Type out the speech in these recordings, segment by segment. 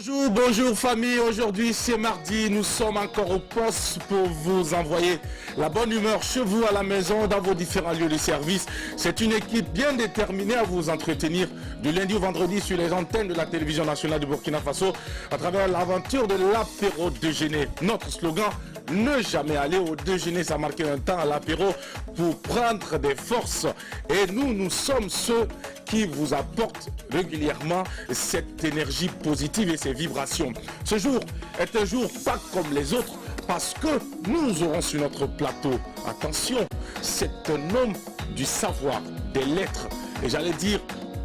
Bonjour, bonjour famille, aujourd'hui c'est mardi, nous sommes encore au poste pour vous envoyer la bonne humeur chez vous à la maison, dans vos différents lieux de service. C'est une équipe bien déterminée à vous entretenir du lundi au vendredi sur les antennes de la télévision nationale de Burkina Faso à travers l'aventure de l'apéro déjeuner. Notre slogan, ne jamais aller au déjeuner, ça marquait un temps à l'apéro pour prendre des forces. Et nous sommes ceux qui vous apportent régulièrement cette énergie positive et ces vibrations. Ce jour est un jour pas comme les autres parce que nous aurons sur notre plateau, attention, c'est un homme du savoir, des lettres, et j'allais dire,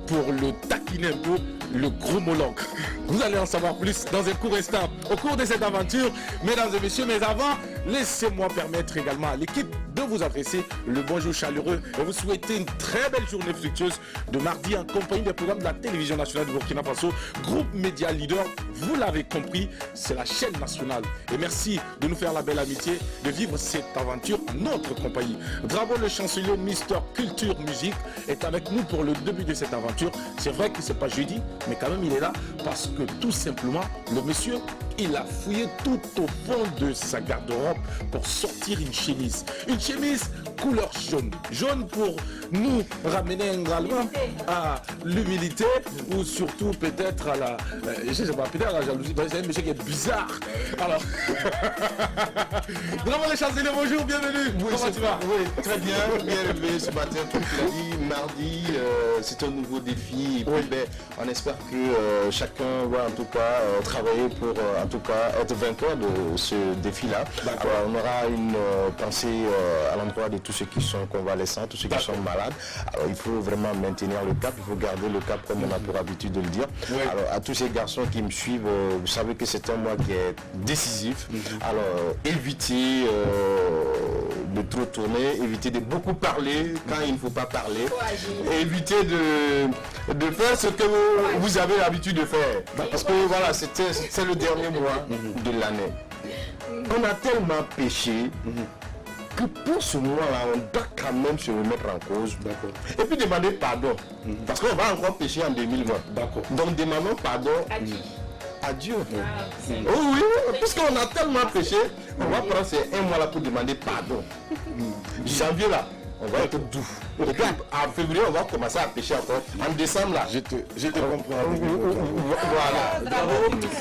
pour le taquiner un peu, le gromologue. Vous allez en savoir plus dans un court instant au cours de cette aventure, mesdames et messieurs. Mais avant, laissez-moi permettre également à l'équipe de vous adresser le bonjour chaleureux et vous souhaiter une très belle journée fructueuse de mardi en compagnie des programmes de la télévision nationale de Burkina Faso, groupe média leader. Vous l'avez compris, c'est la chaîne nationale. Et merci de nous faire la belle amitié de vivre cette aventure en notre compagnie. Bravo, le chancelier Mister Culture Musique est avec nous pour le début de cette aventure. C'est vrai que c'est pas jeudi, mais quand même il est là parce que tout simplement le monsieur il a fouillé tout au fond de sa garde-robe pour sortir une chemise couleur jaune. Jaune pour nous ramener également à l'humilité ou surtout peut-être à la je sais pas, peut-être à la jalousie. C'est un monsieur qui est bizarre. Alors bravo les chanceliers, bonjour, bienvenue. Oui, comment tu vas? Oui, très bien levé ce matin, comme tu l'as dit, mardi, c'est un nouveau défi. Et puis, ben, on espère que chacun va en tout cas travailler pour en tout cas être vainqueur de ce défi-là. On aura une pensée à l'endroit de tous ceux qui sont convalescents, tous ceux qui sont malades. Alors il faut vraiment maintenir le cap, il faut garder le cap comme on a pour habitude de le dire. Alors à tous ces garçons qui me suivent, vous savez que c'est un mois qui est décisif. Alors évitez de trop tourner, évitez de beaucoup parler quand il ne faut pas parler, évitez de faire ce que vous avez l'habitude de faire. Parce que voilà, c'est le dernier mois de l'année. On a tellement péché que pour ce mois-là, on doit quand même se remettre en cause. Et puis demander pardon. Parce qu'on va encore pécher en 2020. Donc demandons pardon à Dieu. Oh oui, puisqu'on a tellement péché, on va prendre ces un mois là pour demander pardon. Janvier là, on va être doux. Et puis en février, on va commencer à pécher encore. En décembre là, Je te comprends.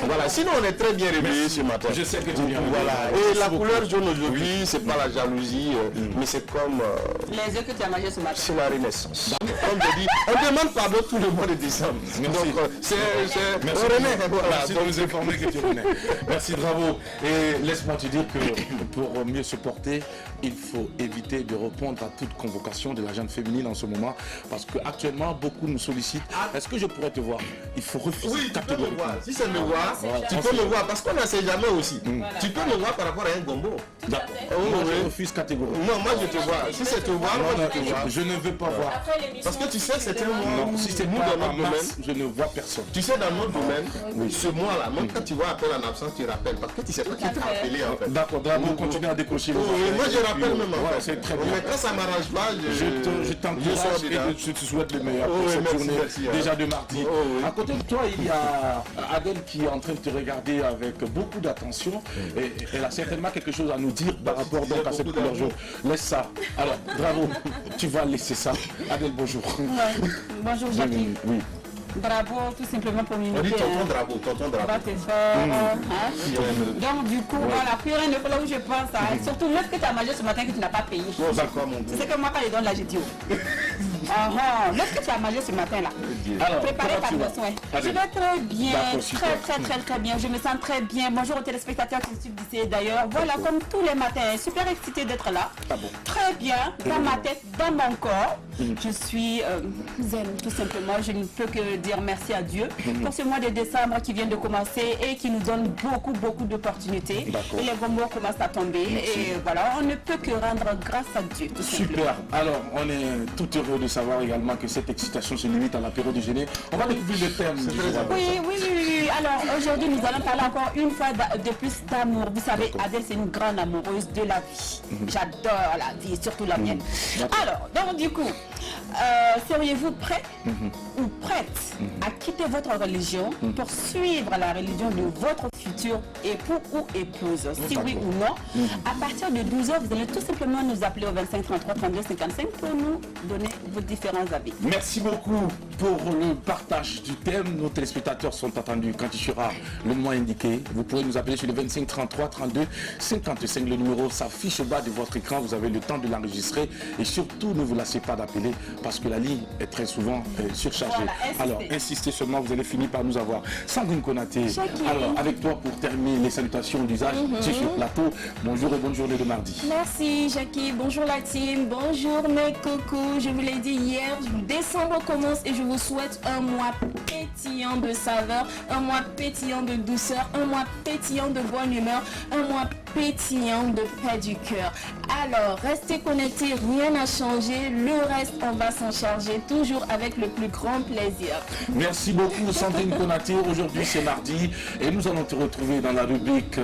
voilà. Sinon, on est très bien réveillés ce matin. Je sais que tu viens. Voilà. Et la couleur jaune aujourd'hui, c'est pas la jalousie, mais c'est comme les œufs que tu as mangés ce matin. c'est la renaissance. Comme je dis, on demande pardon tout le mois de décembre. Donc, c'est Merci. on remet. Voilà. Merci de nous informer que tu renais. Merci, bravo. Et laisse-moi te dire que pour mieux se porter, il faut éviter de répondre à toute convocation de la gente féminine en ce moment. Parce qu'actuellement, beaucoup nous sollicitent. Est-ce que je pourrais te voir? Il faut refuser. Oui, tu peux me voir. Si c'est me voir, Voilà. tu peux me voir. Parce qu'on ne sait jamais aussi. Tu peux me voir par rapport à un gombo. D'accord. Oh, Moi, oui. je refuse catégoriquement. Non, moi je te vois. Si c'est te voir, moi je te vois. Je ne veux pas voir. Parce que tu sais, c'est un mois. Non, si c'est nous pas dans en notre domaine. mars, je ne vois personne. Tu sais, dans notre domaine, ce mois-là, même quand tu vois appel en absence, tu rappelles. Parce que tu sais pas qui t'a appelé en fait. D'accord, bravo, continue à décocher. Oui, moi je rappelle même en Ouais, fait. c'est très bien. Mais quand ça m'arrange pas, Je sors t'encourage dedans. et je te souhaite le meilleur pour Oh, oui, cette merci, journée merci, hein. déjà de mardi. Oh, oui. À côté de toi, il y a Adèle qui est en train de te regarder avec beaucoup d'attention et elle a certainement quelque chose à nous dire par rapport donc à cette couleur jaune. Laisse ça. Alors, bravo, tu vas laisser ça. Adèle, bonjour. Bonjour Jackie. Oui. Bravo tout simplement pour On dit m'inviter. tonton drapeau, tonton On va drapeau. te faire. Donc du coup, voilà, plus rien ne fait là où je pense. Surtout l'œuf que tu as mangé ce matin que tu n'as pas payé. Oh, d'accord, mon Tu Dieu. sais que moi quand je donne là, je dis oh. L'œuf que tu as mangé ce matin là. Alors, Préparez comment tu ta vas? besoin. Je Allez. vais très bien, D'accord, super. très bien. Je me sens très bien. Bonjour aux téléspectateurs qui suivent d'ici d'ailleurs. Voilà, comme tous les matins, super excitée d'être là. Ah bon? Très bien, dans ma tête, dans mon corps. Je suis zen, tout simplement. Je ne peux que dire merci à Dieu pour ce mois de décembre qui vient de commencer et qui nous donne beaucoup d'opportunités. D'accord. Et les bons mots commencent à tomber. Et voilà, on ne peut que rendre grâce à Dieu, tout simplement. Super. Alors, on est tout heureux de savoir également que cette excitation se limite à l'apéro déjeuner. On va découvrir le thème. du jour. Oui. Alors aujourd'hui, nous allons parler encore une fois de plus d'amour. Vous savez, Adèle, c'est une grande amoureuse de la vie. J'adore la vie, surtout la mienne. Alors, donc du coup, Seriez-vous prêt ou prête à quitter votre religion pour suivre la religion de votre futur époux ou épouse? Si oui ou non, à partir de 12h, vous allez tout simplement nous appeler au 25 33 32 55 pour nous donner vos différents avis. Merci beaucoup pour le partage du thème. Nos téléspectateurs sont attendus quand il sera le mois indiqué. Vous pouvez nous appeler sur le 25 33 32 55. Le numéro s'affiche au bas de votre écran. Vous avez le temps de l'enregistrer et surtout ne vous lassez pas d'appeler parce que la ligne est très souvent surchargée. Voilà, alors insistez seulement, vous allez finir par nous avoir. Sandrine Konaté, alors avec toi pour terminer les salutations d'usage sur le plateau. Bonjour et bonne journée de mardi. Merci Jackie, bonjour la team, bonjour mes cocos. Je vous l'ai dit hier, décembre commence et je vous souhaite un mois pétillant de saveur, un mois pétillant de douceur, un mois pétillant de bonne humeur, un mois pétillant de paix du cœur. Alors, restez connectés, rien n'a changé, le reste on va s'en charger toujours avec le plus grand plaisir. Merci beaucoup Sandrine Konaté. Aujourd'hui c'est mardi et nous allons te retrouver dans la rubrique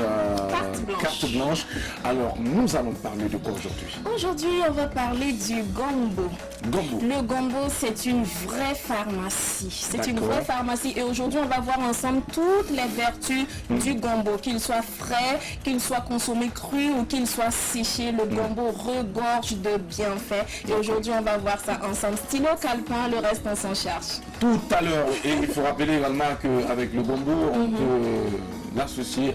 Carte Blanche. Alors nous allons parler de quoi aujourd'hui? Aujourd'hui on va parler du gombo. Gombo. Le gombo c'est une vraie pharmacie. C'est une D'accord. vraie pharmacie et aujourd'hui on va voir ensemble toutes les vertus du gombo. Qu'il soit frais, qu'il soit consommé cru ou qu'il soit séché, le gombo regorge de bienfaits. Et aujourd'hui on va voir ça ensemble. Stylo calepin, le reste on s'en charge. Tout à l'heure, et il faut rappeler également qu'avec le gombo, on peut l'associer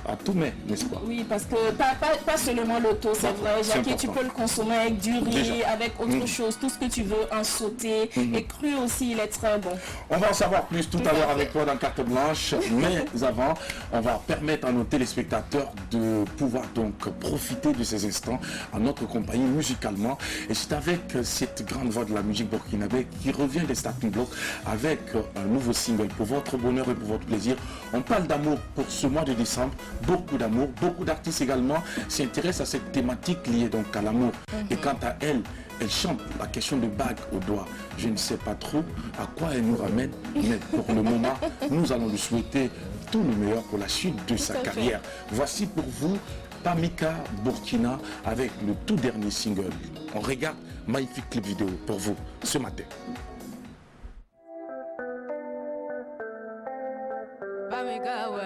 à tout mets, n'est-ce pas? Oui, parce que pas seulement l'auto, c'est vrai, Jackie, tu peux le consommer avec du riz, Déjà. avec autre chose, tout ce que tu veux, un sauté, et cru aussi, il est très bon. On va en savoir plus tout à l'heure avec toi dans Carte Blanche, mais avant, on va permettre à nos téléspectateurs de pouvoir donc profiter de ces instants à notre compagnie musicalement. Et c'est avec cette grande voix de la musique burkinabé qui revient des starting blocks avec un nouveau single pour votre bonheur et pour votre plaisir. On parle d'amour pour ce mois de décembre, beaucoup d'amour, beaucoup d'artistes également s'intéressent à cette thématique liée donc à l'amour. Et quant à elle, elle chante la question de bague au doigt. Je ne sais pas trop à quoi elle nous ramène, mais pour le moment, nous allons lui souhaiter tout le meilleur pour la suite de sa carrière. Voici pour vous Pamika Burkina avec le tout dernier single. On regarde magnifique clip vidéo pour vous ce matin. Pamika, ouais.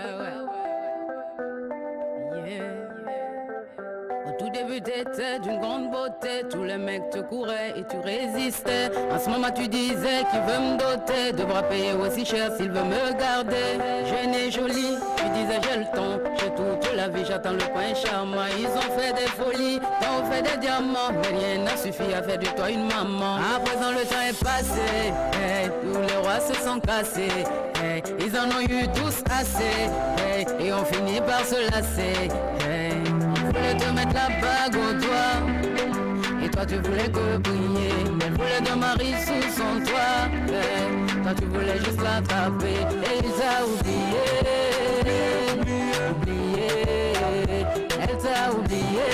Au tout début t'étais d'une grande beauté, tous les mecs te couraient et tu résistais. En ce moment tu disais qu'il veut me doter, devra payer aussi cher s'il veut me garder. Jeune et jolie, tu disais j'ai le temps, j'ai toute la vie, j'attends le point charmant. Ils ont fait des folies, t'ont fait des diamants, mais rien n'a suffi à faire de toi une maman. À présent le temps est passé, hey, tous les rois se sont cassés, hey, ils en ont eu tous assez, hey, et on finit par se lasser. Hey. Elle voulait te mettre la bague au doigt, et toi tu voulais que briller. Elle voulait te marier sous son toit, hey. Toi tu voulais juste l'attraper, et il t'a oublié. Elle t'a oublié.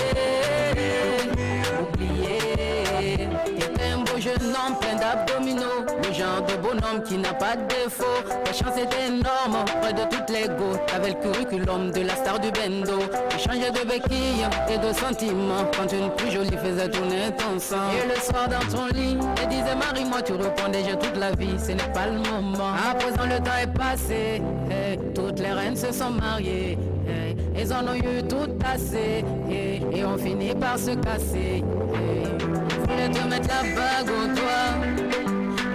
T'étais un beau jeune homme plein d'abdominaux, le genre de bonhomme qui n'a pas de défaut. Ta chance était énorme, près de toutes les go. T'avais le curriculum de la star du bendo. Tu changeais de béquille et de sentiments quand une plus jolie faisait tourner ton sang. Et le soir dans ton lit, elle disait marie-moi, tu répondais j'ai toute la vie, ce n'est pas le moment. À présent le temps est passé, hey, toutes les reines se sont mariées, hey, elles en ont eu tout assez, hey, et on finit par se casser. Hey. Elle voulait te mettre la bague au doigt,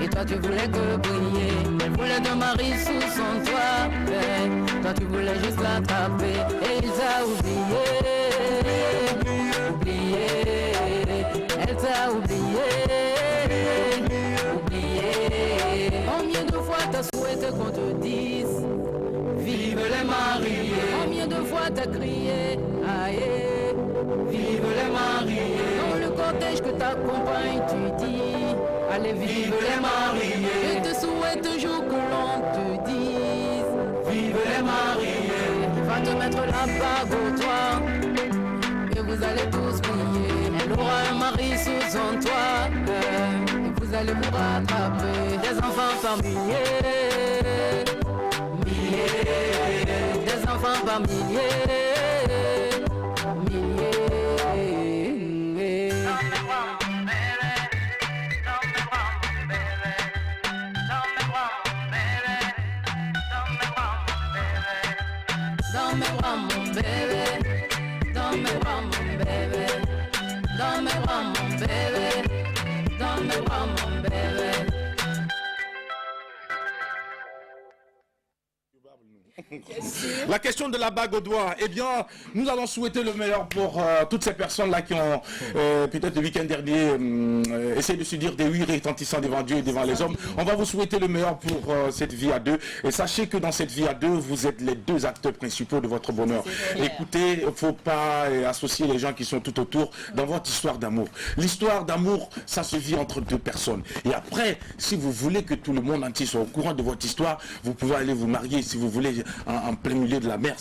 et toi tu voulais que briller. Elle voulait te marier sous son toit, hey. Toi tu voulais juste l'attraper, et il t'a oublié. Elle t'a oublié. Combien de fois t'as souhaité qu'on te dise vive les mariés? Combien de fois t'as crié aïe, vive les mariés? Dans le cortège que t'accompagne, tu dis allez vive les mariés. Je te souhaite un jour que l'on te dise vive les mariés. Va te mettre la bague au toit, et vous allez tous briller. Elle aura un mari sous son toit, et vous allez vous rattraper. Des enfants par milliers, des enfants par milliers. Dans mes bras mon bébé, dans mes bras mon bébé, dans mes bras mon bébé, dans mes bras mon bébé. La question de la bague au doigt, eh bien, nous allons souhaiter le meilleur pour toutes ces personnes-là qui ont, peut-être le week-end dernier, essayé de se dire des oui retentissants devant Dieu et devant les hommes. On va vous souhaiter le meilleur pour cette vie à deux. Et sachez que dans cette vie à deux, vous êtes les deux acteurs principaux de votre bonheur. Écoutez, il ne faut pas associer les gens qui sont tout autour dans votre histoire d'amour. L'histoire d'amour, ça se vit entre deux personnes. Et après, si vous voulez que tout le monde entier soit au courant de votre histoire, vous pouvez aller vous marier si vous voulez en plein milieu de la mer,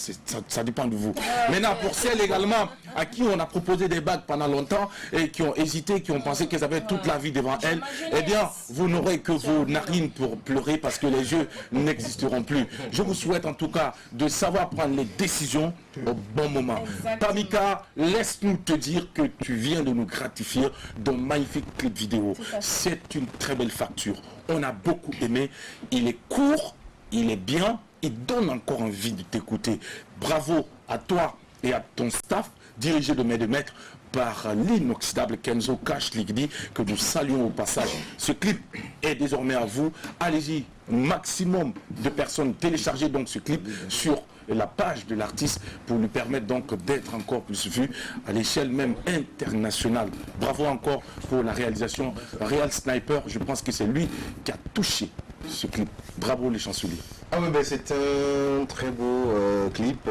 ça dépend de vous. Maintenant, pour celles également à qui on a proposé des bagues pendant longtemps et qui ont hésité, qui ont pensé qu'elles avaient toute la vie devant elles, eh bien, vous n'aurez que vos narines pour pleurer parce que les yeux n'existeront plus. Je vous souhaite en tout cas de savoir prendre les décisions au bon moment. Pamika, laisse-nous te dire que tu viens de nous gratifier d'un magnifique clip vidéo. C'est une très belle facture. On a beaucoup aimé. Il est court, il est bien. Il donne encore envie de t'écouter. Bravo à toi et à ton staff, dirigé de main de maître par l'inoxydable Kenzo Cash Ligdi, que nous saluons au passage. Ce clip est désormais à vous. Allez-y, maximum de personnes téléchargez donc ce clip sur la page de l'artiste pour lui permettre donc d'être encore plus vu à l'échelle même internationale. Bravo encore pour la réalisation. Real Sniper, je pense que c'est lui qui a touché ce clip. Bravo les chanceliers. Ah oui, ben c'est un très beau clip,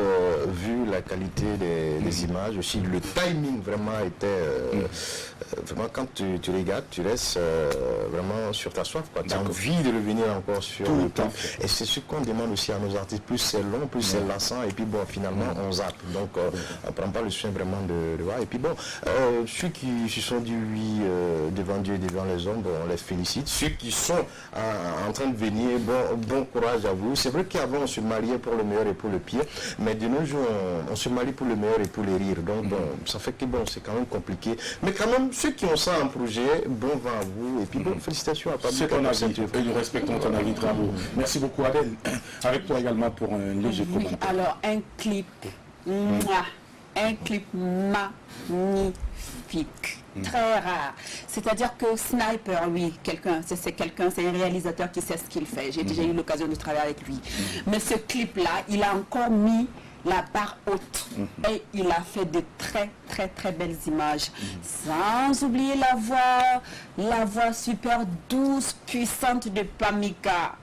vu la qualité des images, aussi le timing vraiment était, vraiment quand tu regardes, tu restes vraiment sur ta soif, tu as envie de revenir encore sur le temps. Et c'est ce qu'on demande aussi à nos artistes, plus c'est long, plus c'est lassant, et puis bon, finalement on zappe, donc on ne prend pas le soin vraiment de voir. Et puis bon, ceux qui se sont dit oui devant Dieu et devant les hommes, bon, on les félicite. Ceux qui sont en train de venir, bon courage à vous. C'est vrai qu'avant on se mariait pour le meilleur et pour le pire, mais de nos jours on se marie pour le meilleur et pour les rires. Donc bon, ça fait que bon, c'est quand même compliqué. Mais quand même, ceux qui ont ça en projet, bon vent à vous. Et puis bon, félicitations à Pablo. C'est ton avis, et nous respectons ton avis, bravo. Merci beaucoup Adèle. Avec toi également pour un léger commentaire. Alors un clip magnifique. Très rare. C'est-à-dire que Sniper, oui, c'est un réalisateur qui sait ce qu'il fait. J'ai déjà eu l'occasion de travailler avec lui. Mais ce clip-là, il a encore mis la barre haute. Et il a fait de très belles images. Sans oublier la voix super douce, puissante de Pamika.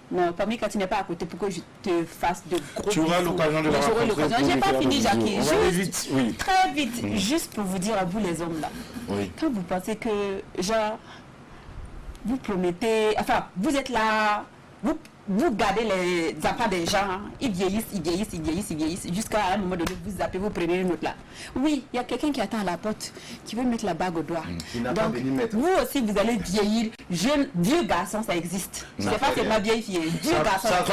Non, Pamika, tu n'es pas à côté pour que je te fasse de gros. Tu auras l'occasion de la rencontrer. Je n'ai pas fini, Jackie. Vite, oui. Très vite, juste pour vous dire à vous les hommes là. Oui. Quand vous pensez que, genre, vous promettez, enfin, vous êtes là, vous gardez les enfants des gens, hein. Ils vieillissent, jusqu'à un moment donné, vous appelez, vous prenez une autre là. Oui, il y a quelqu'un qui attend à la porte, qui veut mettre la bague au doigt. Donc, vous aussi, vous allez vieillir. Jeune, vieux garçon, ça existe. Je ne sais pas, c'est ma vieille fille. Vieux garçon. Ça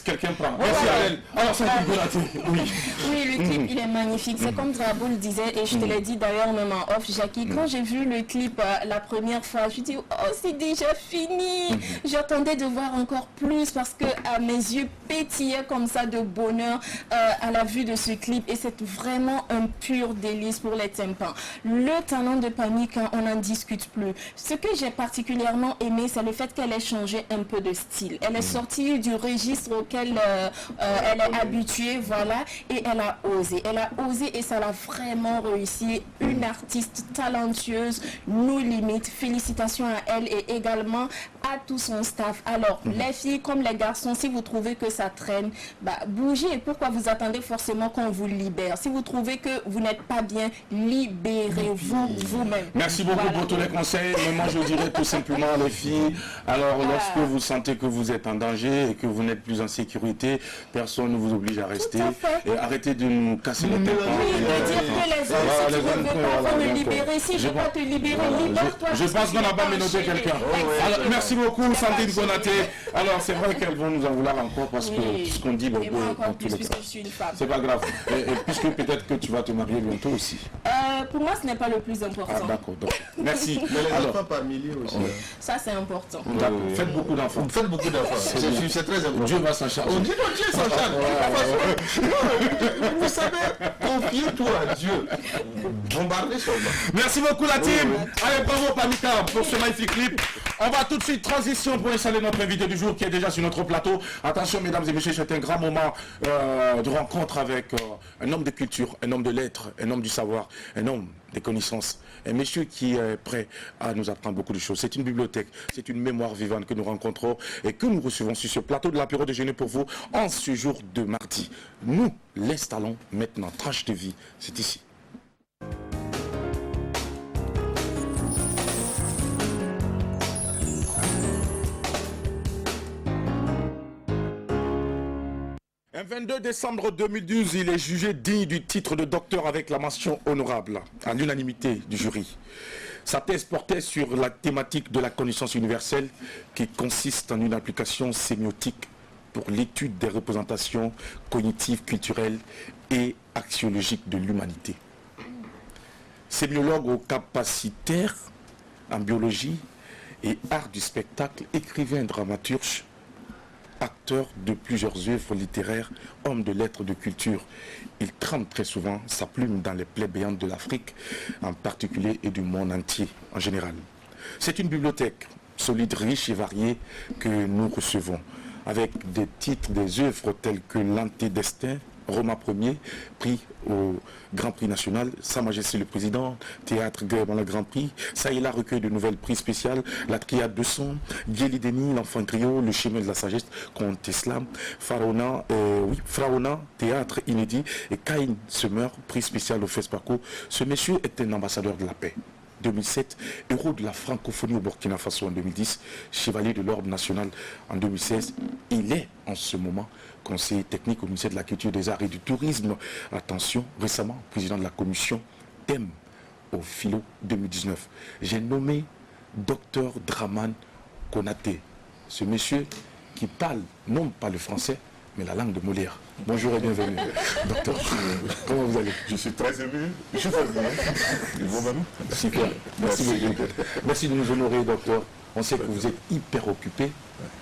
quelqu'un prend. Merci Adèle. Alors, c'est un peu oui. Oui, le clip, il est magnifique. C'est comme Drabo le disait, et je te l'ai dit d'ailleurs même en off, Jackie, quand j'ai vu le clip la première fois, je me dis, oh, c'est déjà fini. J'attendais de voir encore plus parce que mes yeux pétillaient comme ça de bonheur à la vue de ce clip, et c'est vraiment un pur délice pour les tympans. Le talent de Pamika, on n'en discute plus. Ce que j'ai particulièrement aimé, c'est le fait qu'elle ait changé un peu de style. Elle est sortie du registre auquel elle est habituée, voilà, et elle a osé et ça l'a vraiment réussi. Une artiste talentueuse, nous limite. Félicitations à elle et également à tout son staff. Alors, les filles comme les garçons, si vous trouvez que ça traîne, bougez. Pourquoi vous attendez forcément qu'on vous libère? Si vous trouvez que vous n'êtes pas bien, libérez-vous vous-même. Merci beaucoup pour tous les conseils. Mais moi, je dirais tout simplement, les filles, alors lorsque vous sentez que vous êtes en danger et que vous n'êtes plus en sécurité, personne ne vous oblige à rester. Et arrêtez de nous casser les têtes. Oui, de dire que les hommes, si tu ne veux pas me libérer, si je ne veux pas te libérer, libère-toi. Je pense qu'on n'a pas menotté quelqu'un. Merci Merci beaucoup, Sandrine Konaté. Alors, c'est vrai qu'elles vont nous en vouloir encore parce que ce qu'on dit, Et moi encore dans tous plus, les puisque cas. je suis une femme. C'est pas grave. Et puisque peut-être que tu vas te marier bientôt aussi. Pour moi, ce n'est pas le plus important. Ah, d'accord. Donc, merci. Mais les Alors, enfants par milliers aussi. Ça, c'est important. d'accord. Faites beaucoup d'enfants. Faites beaucoup d'enfants. C'est très important. Dieu va s'en charger. On dit non, Dieu s'en charge. Vous savez, confiez-toi à Dieu. Bombardez seulement. Merci beaucoup la team. Allez, bravo Pamika pour ce magnifique clip. On va tout de suite transition pour installer notre invité du jour qui est déjà sur notre plateau. Attention mesdames et messieurs, c'est un grand moment de rencontre avec un homme de culture, un homme de lettres, un homme du savoir, un homme des connaissances, un monsieur qui est prêt à nous apprendre beaucoup de choses. C'est une bibliothèque, c'est une mémoire vivante que nous rencontrons et que nous recevons sur ce plateau de l'apéro déjeuner pour vous en ce jour de mardi. Nous l'installons maintenant. Tranche de vie, c'est ici. Un 22 décembre 2012, il est jugé digne du titre de docteur avec la mention honorable, à l'unanimité du jury. Sa thèse portait sur la thématique de la connaissance universelle qui consiste en une application sémiotique pour l'étude des représentations cognitives, culturelles et axiologiques de l'humanité. Sémiologue au capacitaire en biologie et art du spectacle, écrivain, dramaturge, acteur de plusieurs œuvres littéraires, homme de lettres, de culture. Il trempe très souvent sa plume dans les plaies béantes de l'Afrique en particulier et du monde entier en général. C'est une bibliothèque solide, riche et variée que nous recevons, avec des titres, des œuvres telles que L'Antédestin, Romain Ier, prix au Grand Prix national, Sa Majesté le Président, Théâtre Grève le Grand Prix, ça et là recueil de nouvelles prix spéciales, La Triade de Son, Guéli-Denis, L'Enfant Trio, Le Chemin de la Sagesse, Comte Islam, Pharaona, Théâtre inédit et Caïn se meurt, prix spécial au FESPACO. Ce monsieur est un ambassadeur de la paix. 2007, héros de la francophonie au Burkina Faso en 2010, chevalier de l'Ordre national en 2016. Il est en ce moment conseiller technique au ministère de la Culture, des Arts et du Tourisme. Attention, récemment, président de la commission thème au Philo 2019. J'ai nommé Dr Dramane Konaté. Ce monsieur qui parle non pas le français, mais la langue de Molière. Bonjour et bienvenue. Docteur, comment vous allez? Je suis très ému. Je suis très ému. Et vous-même? Super. Merci beaucoup. Merci de nous honorer, docteur. On sait que vous êtes hyper occupé.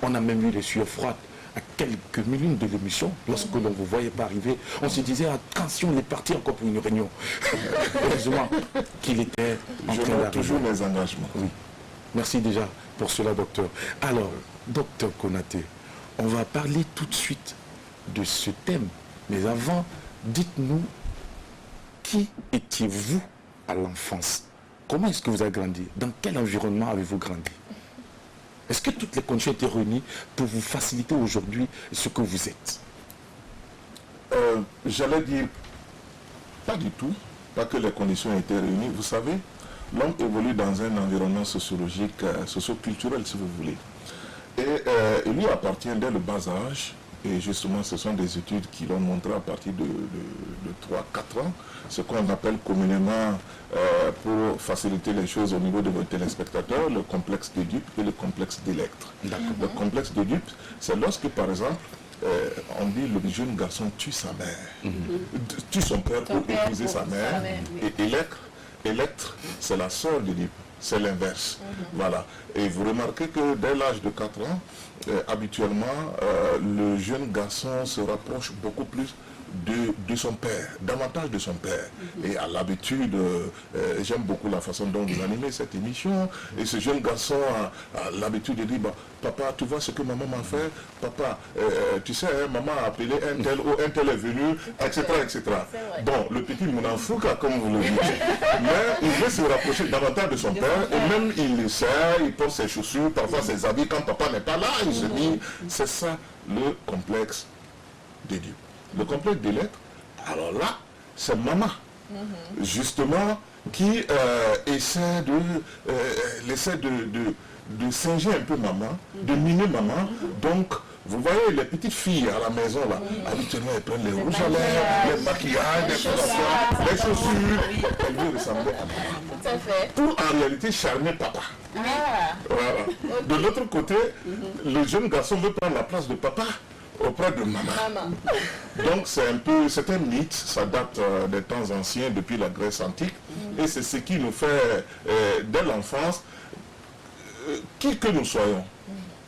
On a même eu les sueurs froides à quelques minutes de l'émission. Lorsque l'on vous voyait pas arriver, on se disait attention, il est parti encore pour une réunion. Heureusement qu'il était en Je train note d'arriver. toujours mes engagements. Oui. Merci déjà pour cela, docteur. Alors, docteur Konaté, on va parler tout de suite de ce thème. Mais avant, dites-nous, qui étiez-vous à l'enfance? Comment est-ce que vous avez grandi? Dans quel environnement avez-vous grandi? Est-ce que toutes les conditions étaient réunies pour vous faciliter aujourd'hui ce que vous êtes? J'allais dire, pas du tout, pas que les conditions étaient réunies. Vous savez, l'homme évolue dans un environnement sociologique, socio-culturel, si vous voulez. Et il lui appartient dès le bas âge, et justement ce sont des études qui l'ont montré à partir de 3-4 ans, ce qu'on appelle communément, pour faciliter les choses au niveau de vos téléspectateurs, le complexe d'Oedipe et le complexe d'Électre. Le complexe d'Oedipe, c'est lorsque par exemple, on dit le jeune garçon tue sa mère, tue son père pour épouser sa mère, et Électre, c'est la sœur d'Oedipe. C'est l'inverse. Voilà. Et vous remarquez que dès l'âge de 4 ans, habituellement, le jeune garçon se rapproche beaucoup plus de son père, davantage de son père. Et à l'habitude, j'aime beaucoup la façon dont vous animez cette émission. Et ce jeune garçon a l'habitude de dire, bah, papa, tu vois ce que maman m'a fait? Papa, tu sais, hein, maman a appelé un tel, ou un tel est venu, etc. etc. Bon, le petit Mounafouka, comme vous le dites. Mais il veut se rapprocher davantage de son père. Et même il le sert, il porte ses chaussures, parfois ses habits. Quand papa n'est pas là, il se dit, c'est ça le complexe de Dieu. Le complexe d'Électre, alors là, c'est maman, justement, qui essaie de singer un peu maman, de miner maman. Donc, Vous voyez les petites filles à la maison là, habituellement elles prennent les rouges à lèvres, les maquillages, les chaussures. Elles veulent ressembler à maman. Tout à fait. Pour en réalité charmer papa. Voilà. De l'autre côté, le jeune garçon veut prendre la place de papa auprès de maman. Donc c'est un mythe, ça date des temps anciens, depuis la Grèce antique, et c'est ce qui nous fait, dès l'enfance, qui que nous soyons,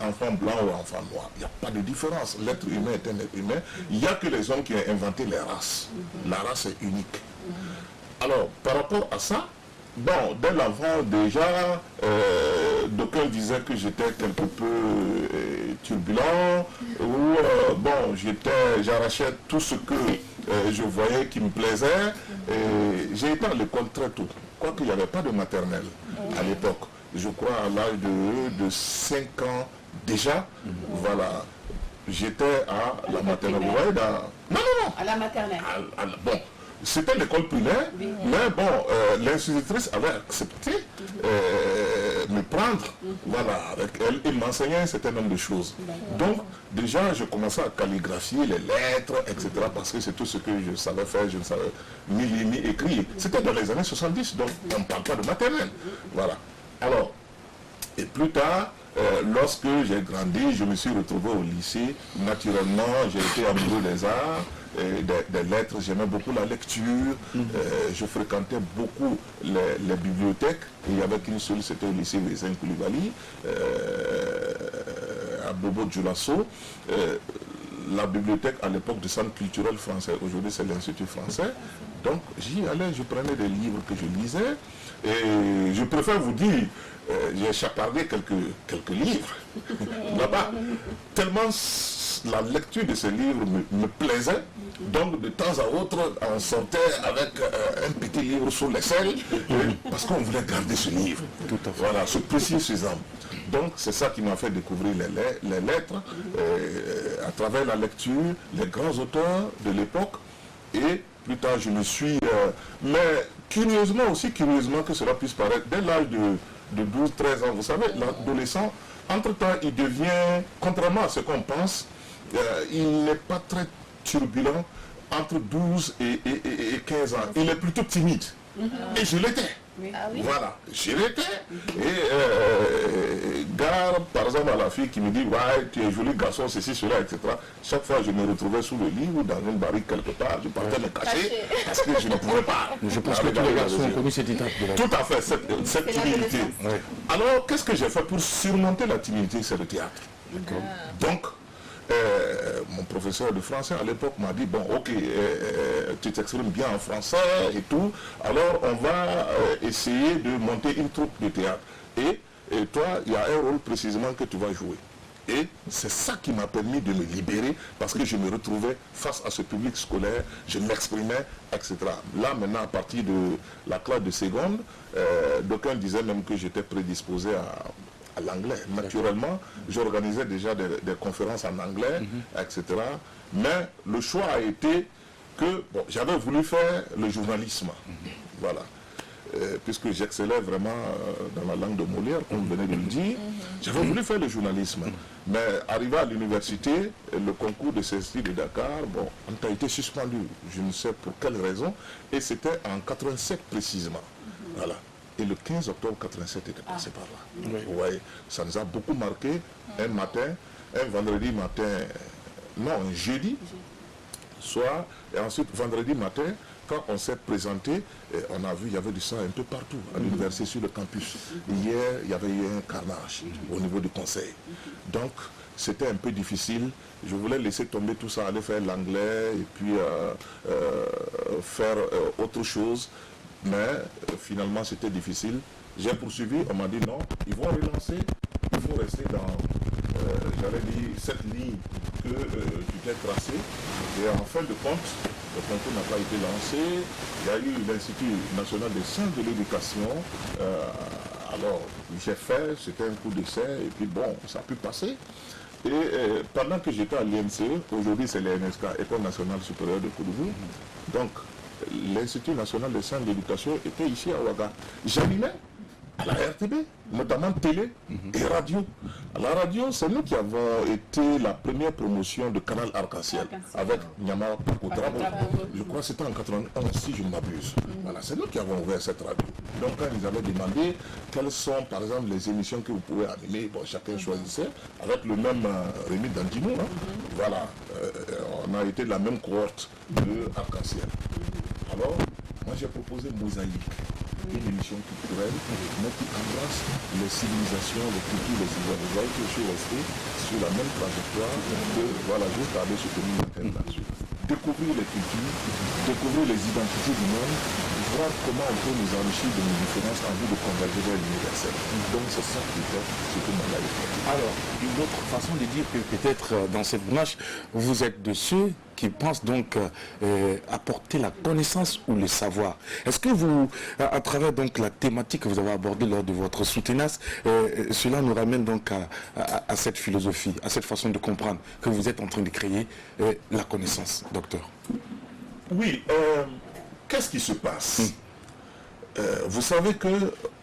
enfant blanc ou enfant noir, il n'y a pas de différence. L'être humain est un être humain. Il n'y a que les hommes qui ont inventé les races. La race est unique. Alors, par rapport à ça, bon, dès l'enfant, déjà, d'aucuns disaient que j'étais quelque peu turbulent, ou bon, j'arrachais tout ce que je voyais qui me plaisait. J'ai été à l'école très tôt, quoique il n'y avait pas de maternelle à l'époque. Je crois à l'âge de 5 ans déjà, voilà. J'étais à la maternelle. Vous voyez, non. À la maternelle. Bon. C'était l'école primaire, mais bon, l'institutrice avait accepté me prendre, voilà, avec elle, il m'enseignait un certain nombre de choses. Donc, déjà, je commençais à calligraphier les lettres, etc., parce que c'est tout ce que je savais faire, je ne savais ni écrire. C'était dans les années 70, donc on ne parle pas de maternelle. Voilà. Alors, et plus tard, lorsque j'ai grandi, je me suis retrouvé au lycée. Naturellement, j'ai été amoureux des arts, des lettres, j'aimais beaucoup la lecture, je fréquentais beaucoup les bibliothèques. Il n'y avait qu'une seule, c'était au lycée Vézin Koulibaly, à Bobo Djoulasso. La bibliothèque à l'époque du Centre culturel français, aujourd'hui c'est l'Institut français. Donc j'y allais, je prenais des livres que je lisais. Et je préfère vous dire, j'ai chapardé quelques livres là-bas. Tellement la lecture de ces livres me plaisait. Donc de temps à autre, on sortait avec un petit livre sur l'aisselle, parce qu'on voulait garder ce livre. Voilà, ce précieux sésame. Donc c'est ça qui m'a fait découvrir les lettres, à travers la lecture, les grands auteurs de l'époque. Et plus tard, je me suis... mais curieusement que cela puisse paraître, dès l'âge de 12-13 ans, vous savez, l'adolescent, entre-temps, il devient, contrairement à ce qu'on pense, il n'est pas très turbulent entre 12 et 15 ans. Il est plutôt timide. Et je l'étais. Voilà, je l'étais. Et gare, par exemple, à la fille qui me dit, ouais, tu es joli garçon, ceci, cela, etc. Chaque fois, je me retrouvais sous le lit ou dans une barrique quelque part, je partais me cacher parce que je ne pouvais pas. Je pense que tous les garçons ont connu cette étape. Tout à fait, cette timidité. Alors, qu'est-ce que j'ai fait pour surmonter la timidité? C'est le théâtre. Donc, mon professeur de français à l'époque m'a dit, bon, ok, tu t'exprimes bien en français et tout, alors on va essayer de monter une troupe de théâtre. Et toi, il y a un rôle précisément que tu vas jouer. Et c'est ça qui m'a permis de me libérer, parce que je me retrouvais face à ce public scolaire, je m'exprimais, etc. Là, maintenant, à partir de la classe de seconde, d'aucuns disaient même que j'étais prédisposé à l'anglais. Naturellement, j'organisais déjà des conférences en anglais, etc. Mais le choix a été que bon, j'avais voulu faire le journalisme. Voilà. Puisque j'excellais vraiment dans la langue de Molière, comme vous venez de le dire, j'avais voulu faire le journalisme. Mais arrivé à l'université, le concours de CESTI de Dakar, bon, on a été suspendu. Je ne sais pour quelle raison. Et c'était en 87 précisément. Voilà. Et le 15 octobre 87 était passé par là. Vous voyez, ça nous a beaucoup marqué. Un matin, un vendredi matin, non, un jeudi soir, et ensuite vendredi matin, quand on s'est présenté, on a vu, il y avait du sang un peu partout, à l'université, sur le campus. Hier, il y avait eu un carnage au niveau du conseil. Donc, c'était un peu difficile. Je voulais laisser tomber tout ça, aller faire l'anglais, et puis faire autre chose. Mais finalement, c'était difficile. J'ai poursuivi, on m'a dit non, ils vont relancer, il faut rester dans, j'avais dit, cette ligne que tu t'es tracée. Et en fin de compte, le concours n'a pas été lancé. Il y a eu l'Institut national des sciences de l'éducation. Alors, j'ai fait, c'était un coup d'essai, et puis bon, ça a pu passer. Et pendant que j'étais à l'INCE, aujourd'hui c'est l'NSK, École nationale supérieure de Koudougou, donc l'Institut national des sciences de l'éducation était ici à Ouaga. J'animais à la RTB, notamment télé et radio. À la radio, c'est nous qui avons été la première promotion de Canal Arc-en-Ciel avec Nyama Pakotrabo. Je crois que c'était en 91 si je ne m'abuse. Voilà, c'est nous qui avons ouvert cette radio. Donc quand ils avaient demandé quelles sont par exemple les émissions que vous pouvez animer, bon, chacun choisissait avec le même Rémi Dandino. Hein. Voilà, on a été de la même cohorte de Arc-en-Ciel. Alors, moi j'ai proposé Mosaïque, une émission culturelle, mais qui embrasse les civilisations, les cultures, les civilisations. Vous voyez que je suis resté sur la même trajectoire que, voilà, juste aller soutenir la terre là-dessus. Découvrir les cultures, découvrir les identités du monde, voir comment on peut nous enrichir de nos différences en vue de converger vers l'universel. Donc c'est ça qui fait ce que mon life fait. Alors, une autre façon de dire que peut-être dans cette branche, vous êtes de ceux qui pensent donc apporter la connaissance ou le savoir. Est-ce que vous, à travers donc la thématique que vous avez abordée lors de votre soutenance, cela nous ramène donc à cette philosophie, à cette façon de comprendre que vous êtes en train de créer la connaissance, docteur? Oui, qu'est-ce qui se passe? Vous savez que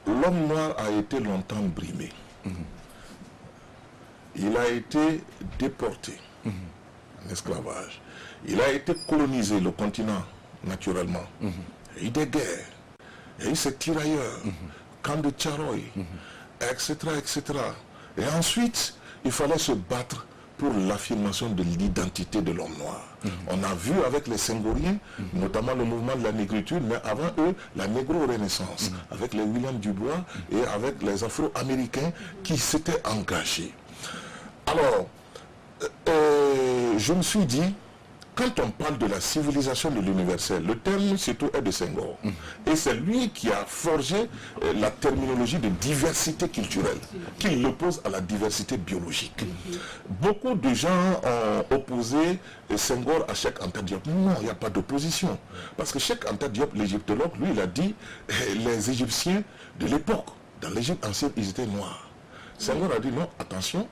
l'homme noir a été longtemps brimé. Il a été déporté en esclavage. Il a été colonisé, le continent, naturellement. Il y a eu des guerres, il y a eu ces tirailleurs, camp de Tcharoy, etc., etc. Et ensuite, il fallait se battre pour l'affirmation de l'identité de l'homme noir. On a vu avec les Senghoriens, notamment le mouvement de la négritude, mais avant eux, la négro-renaissance, avec les William Dubois et avec les Afro-Américains qui s'étaient engagés. Alors, je me suis dit, quand on parle de la civilisation de l'universel, le terme surtout est de Senghor. Et c'est lui qui a forgé la terminologie de diversité culturelle, qui l'oppose à la diversité biologique. Beaucoup de gens ont opposé Senghor à Cheikh Anta Diop. Non, il n'y a pas d'opposition. Parce que Cheikh Anta Diop, l'égyptologue, lui, il a dit les Égyptiens de l'époque, dans l'Égypte ancienne, ils étaient noirs. Senghor a dit non, attention,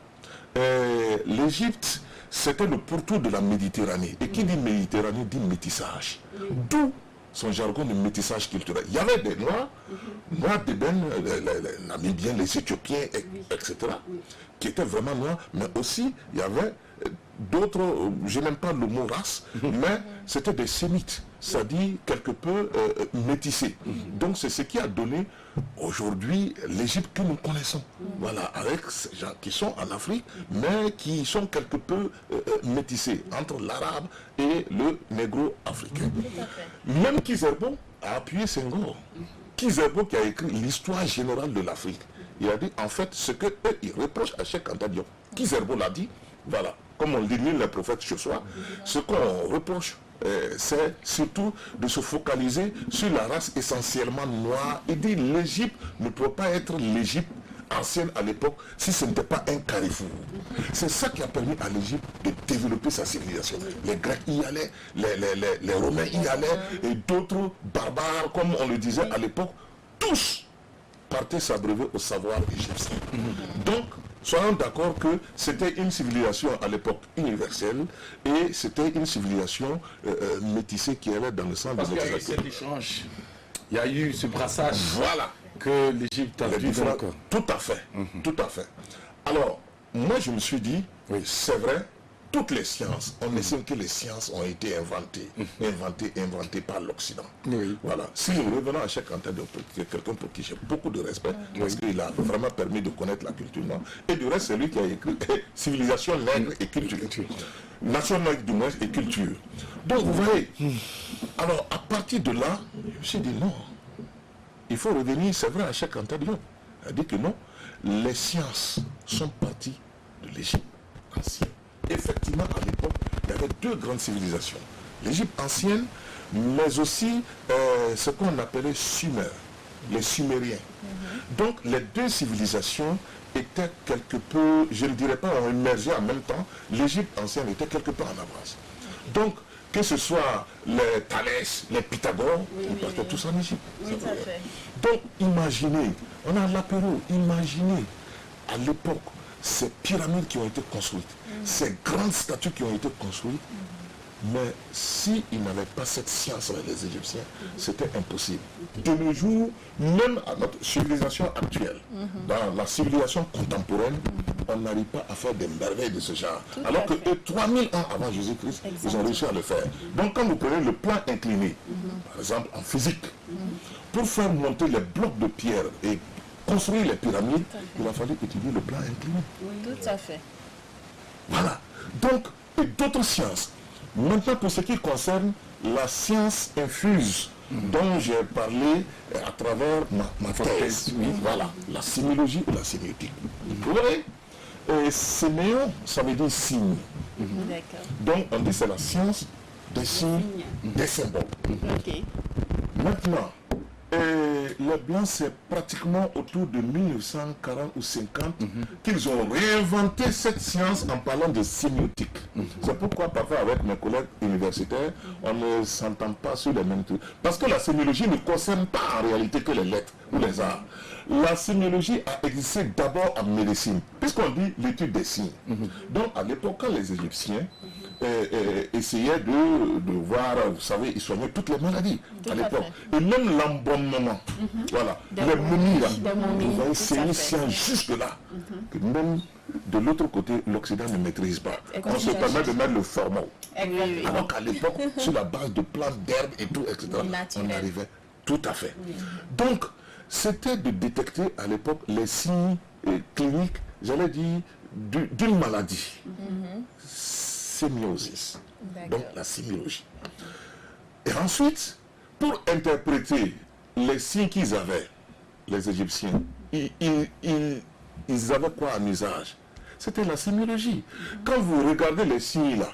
l'Égypte, c'était le pourtour de la Méditerranée. Et qui dit Méditerranée dit métissage. D'où son jargon de métissage culturel. Il y avait des noirs, noirs d'ébène, les Namibiens, les Éthiopiens, etc., qui étaient vraiment noirs, mais aussi il y avait d'autres, je n'aime pas le mot race, mais c'était des sémites, c'est-à-dire quelque peu métissés. Donc c'est ce qui a donné aujourd'hui l'Égypte que nous connaissons. Voilà, avec ces gens qui sont en Afrique, mais qui sont quelque peu métissés entre l'arabe et le négro-africain. Même Kizerbo a appuyé Senghor. Kizerbo qui a écrit l'histoire générale de l'Afrique. Il a dit en fait ce que eux ils reprochent à Cheikh Anta Diop. Kizerbo l'a dit, voilà, comme on dit les prophètes ce soir, ce qu'on reproche, c'est surtout de se focaliser sur la race essentiellement noire. Il dit l'Égypte ne peut pas être l'Égypte ancienne à l'époque si ce n'était pas un carrefour. C'est ça qui a permis à l'Égypte de développer sa civilisation. Les Grecs y allaient, les Romains y allaient, et d'autres barbares, comme on le disait à l'époque, tous partaient s'abreuver au savoir égyptien. Donc, soyons d'accord que c'était une civilisation à l'époque universelle et c'était une civilisation métissée qui allait dans le sens de notre culture. Cet échange, il y a eu ce brassage, voilà, que l'Égypte a dû donc... Tout à fait, tout à fait. Alors, moi je me suis dit, oui, c'est vrai, toutes les sciences, on estime que les sciences ont été inventées par l'Occident. Oui. Voilà. Si nous revenons à Cheikh Anta Diop, quelqu'un pour qui j'ai beaucoup de respect, parce qu'il a vraiment permis de connaître la culture noire. Et du reste, c'est lui qui a écrit Civilisation nègre et culture. Nation nègre du moins et culture. Donc vous voyez, alors à partir de là, je me suis dit non, il faut revenir, c'est vrai, à Cheikh Anta Diop. Il a dit que non, les sciences sont parties de l'Égypte ancienne. Effectivement, à l'époque, il y avait deux grandes civilisations. L'Égypte ancienne, mais aussi ce qu'on appelait Sumer, les Sumériens. Donc, les deux civilisations étaient quelque peu, je ne dirais pas, ont émergé en même temps. L'Égypte ancienne était quelque peu en avance. Donc, que ce soit les Thalès, les Pythagore, ils partaient tous en Égypte. Donc, imaginez, on a l'apéro, imaginez, à l'époque, ces pyramides qui ont été construites, ces grandes statues qui ont été construites, Mais s'ils n'avaient pas cette science avec les Égyptiens, c'était impossible. De nos jours, même à notre civilisation actuelle, dans la civilisation contemporaine, on n'arrive pas à faire des merveilles de ce genre. Alors que 3000 ans avant Jésus-Christ, ils ont réussi à le faire. Donc quand vous prenez le plan incliné, par exemple en physique, pour faire monter les blocs de pierre et construire les pyramides, il a fallu étudier le plan incliné. Tout à fait. Voilà. Donc, et d'autres sciences. Maintenant, pour ce qui concerne la science infuse dont j'ai parlé à travers ma thèse, voilà, la sémiologie ou la sémiotique. Vous voyez, séméon, ça veut dire signe. D'accord. Donc, on dit c'est la science des signes, des symboles. Ok. Maintenant, les Blancs, c'est pratiquement autour de 1940 ou 50 qu'ils ont réinventé cette science en parlant de sémiotique. C'est pourquoi parfois avec mes collègues universitaires, on ne s'entend pas sur les mêmes trucs. Parce que la sémiologie ne concerne pas en réalité que les lettres ou les arts. La sémiologie a existé d'abord en médecine, puisqu'on dit l'étude des signes. Donc à l'époque, quand les Égyptiens essayaient de voir, vous savez, ils soignaient toutes les maladies à l'époque. Et même l'embaumement, voilà, les momies là, vous voyez, c'est une science jusque-là, que même de l'autre côté, l'Occident ne maîtrise pas. On se permet de mettre le formol. Alors qu'à l'époque, sur la base de plantes, d'herbes et tout, etc., on arrivait tout à fait. Donc, c'était de détecter à l'époque les signes cliniques, j'allais dire, d'une maladie. Sémiosis. Donc la sémiologie. Et ensuite, pour interpréter les signes qu'ils avaient, les Égyptiens, ils avaient quoi en usage? C'était la sémiologie. Quand vous regardez les signes là,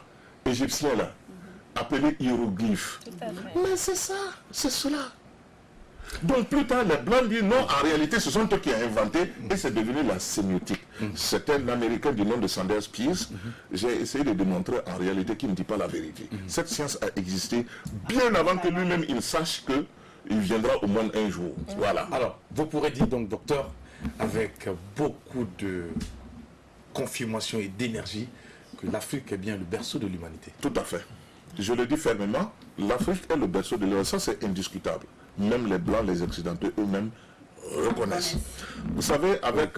égyptiens là, appelés hiéroglyphes, mais c'est ça, c'est cela. Donc plus tard, les Blancs disent non, en réalité, ce sont eux qui ont inventé et c'est devenu la sémiotique. C'est un Américain du nom de Sanders Peirce. J'ai essayé de démontrer en réalité qu'il ne dit pas la vérité. Cette science a existé bien avant que lui-même il sache qu'il viendra au monde un jour. Voilà. Alors, vous pourrez dire donc, docteur, avec beaucoup de confirmation et d'énergie, que l'Afrique est bien le berceau de l'humanité. Tout à fait. Je le dis fermement, l'Afrique est le berceau de l'humanité. Ça, c'est indiscutable. Même les Blancs, les Occidentaux eux-mêmes reconnaissent. Vous savez, avec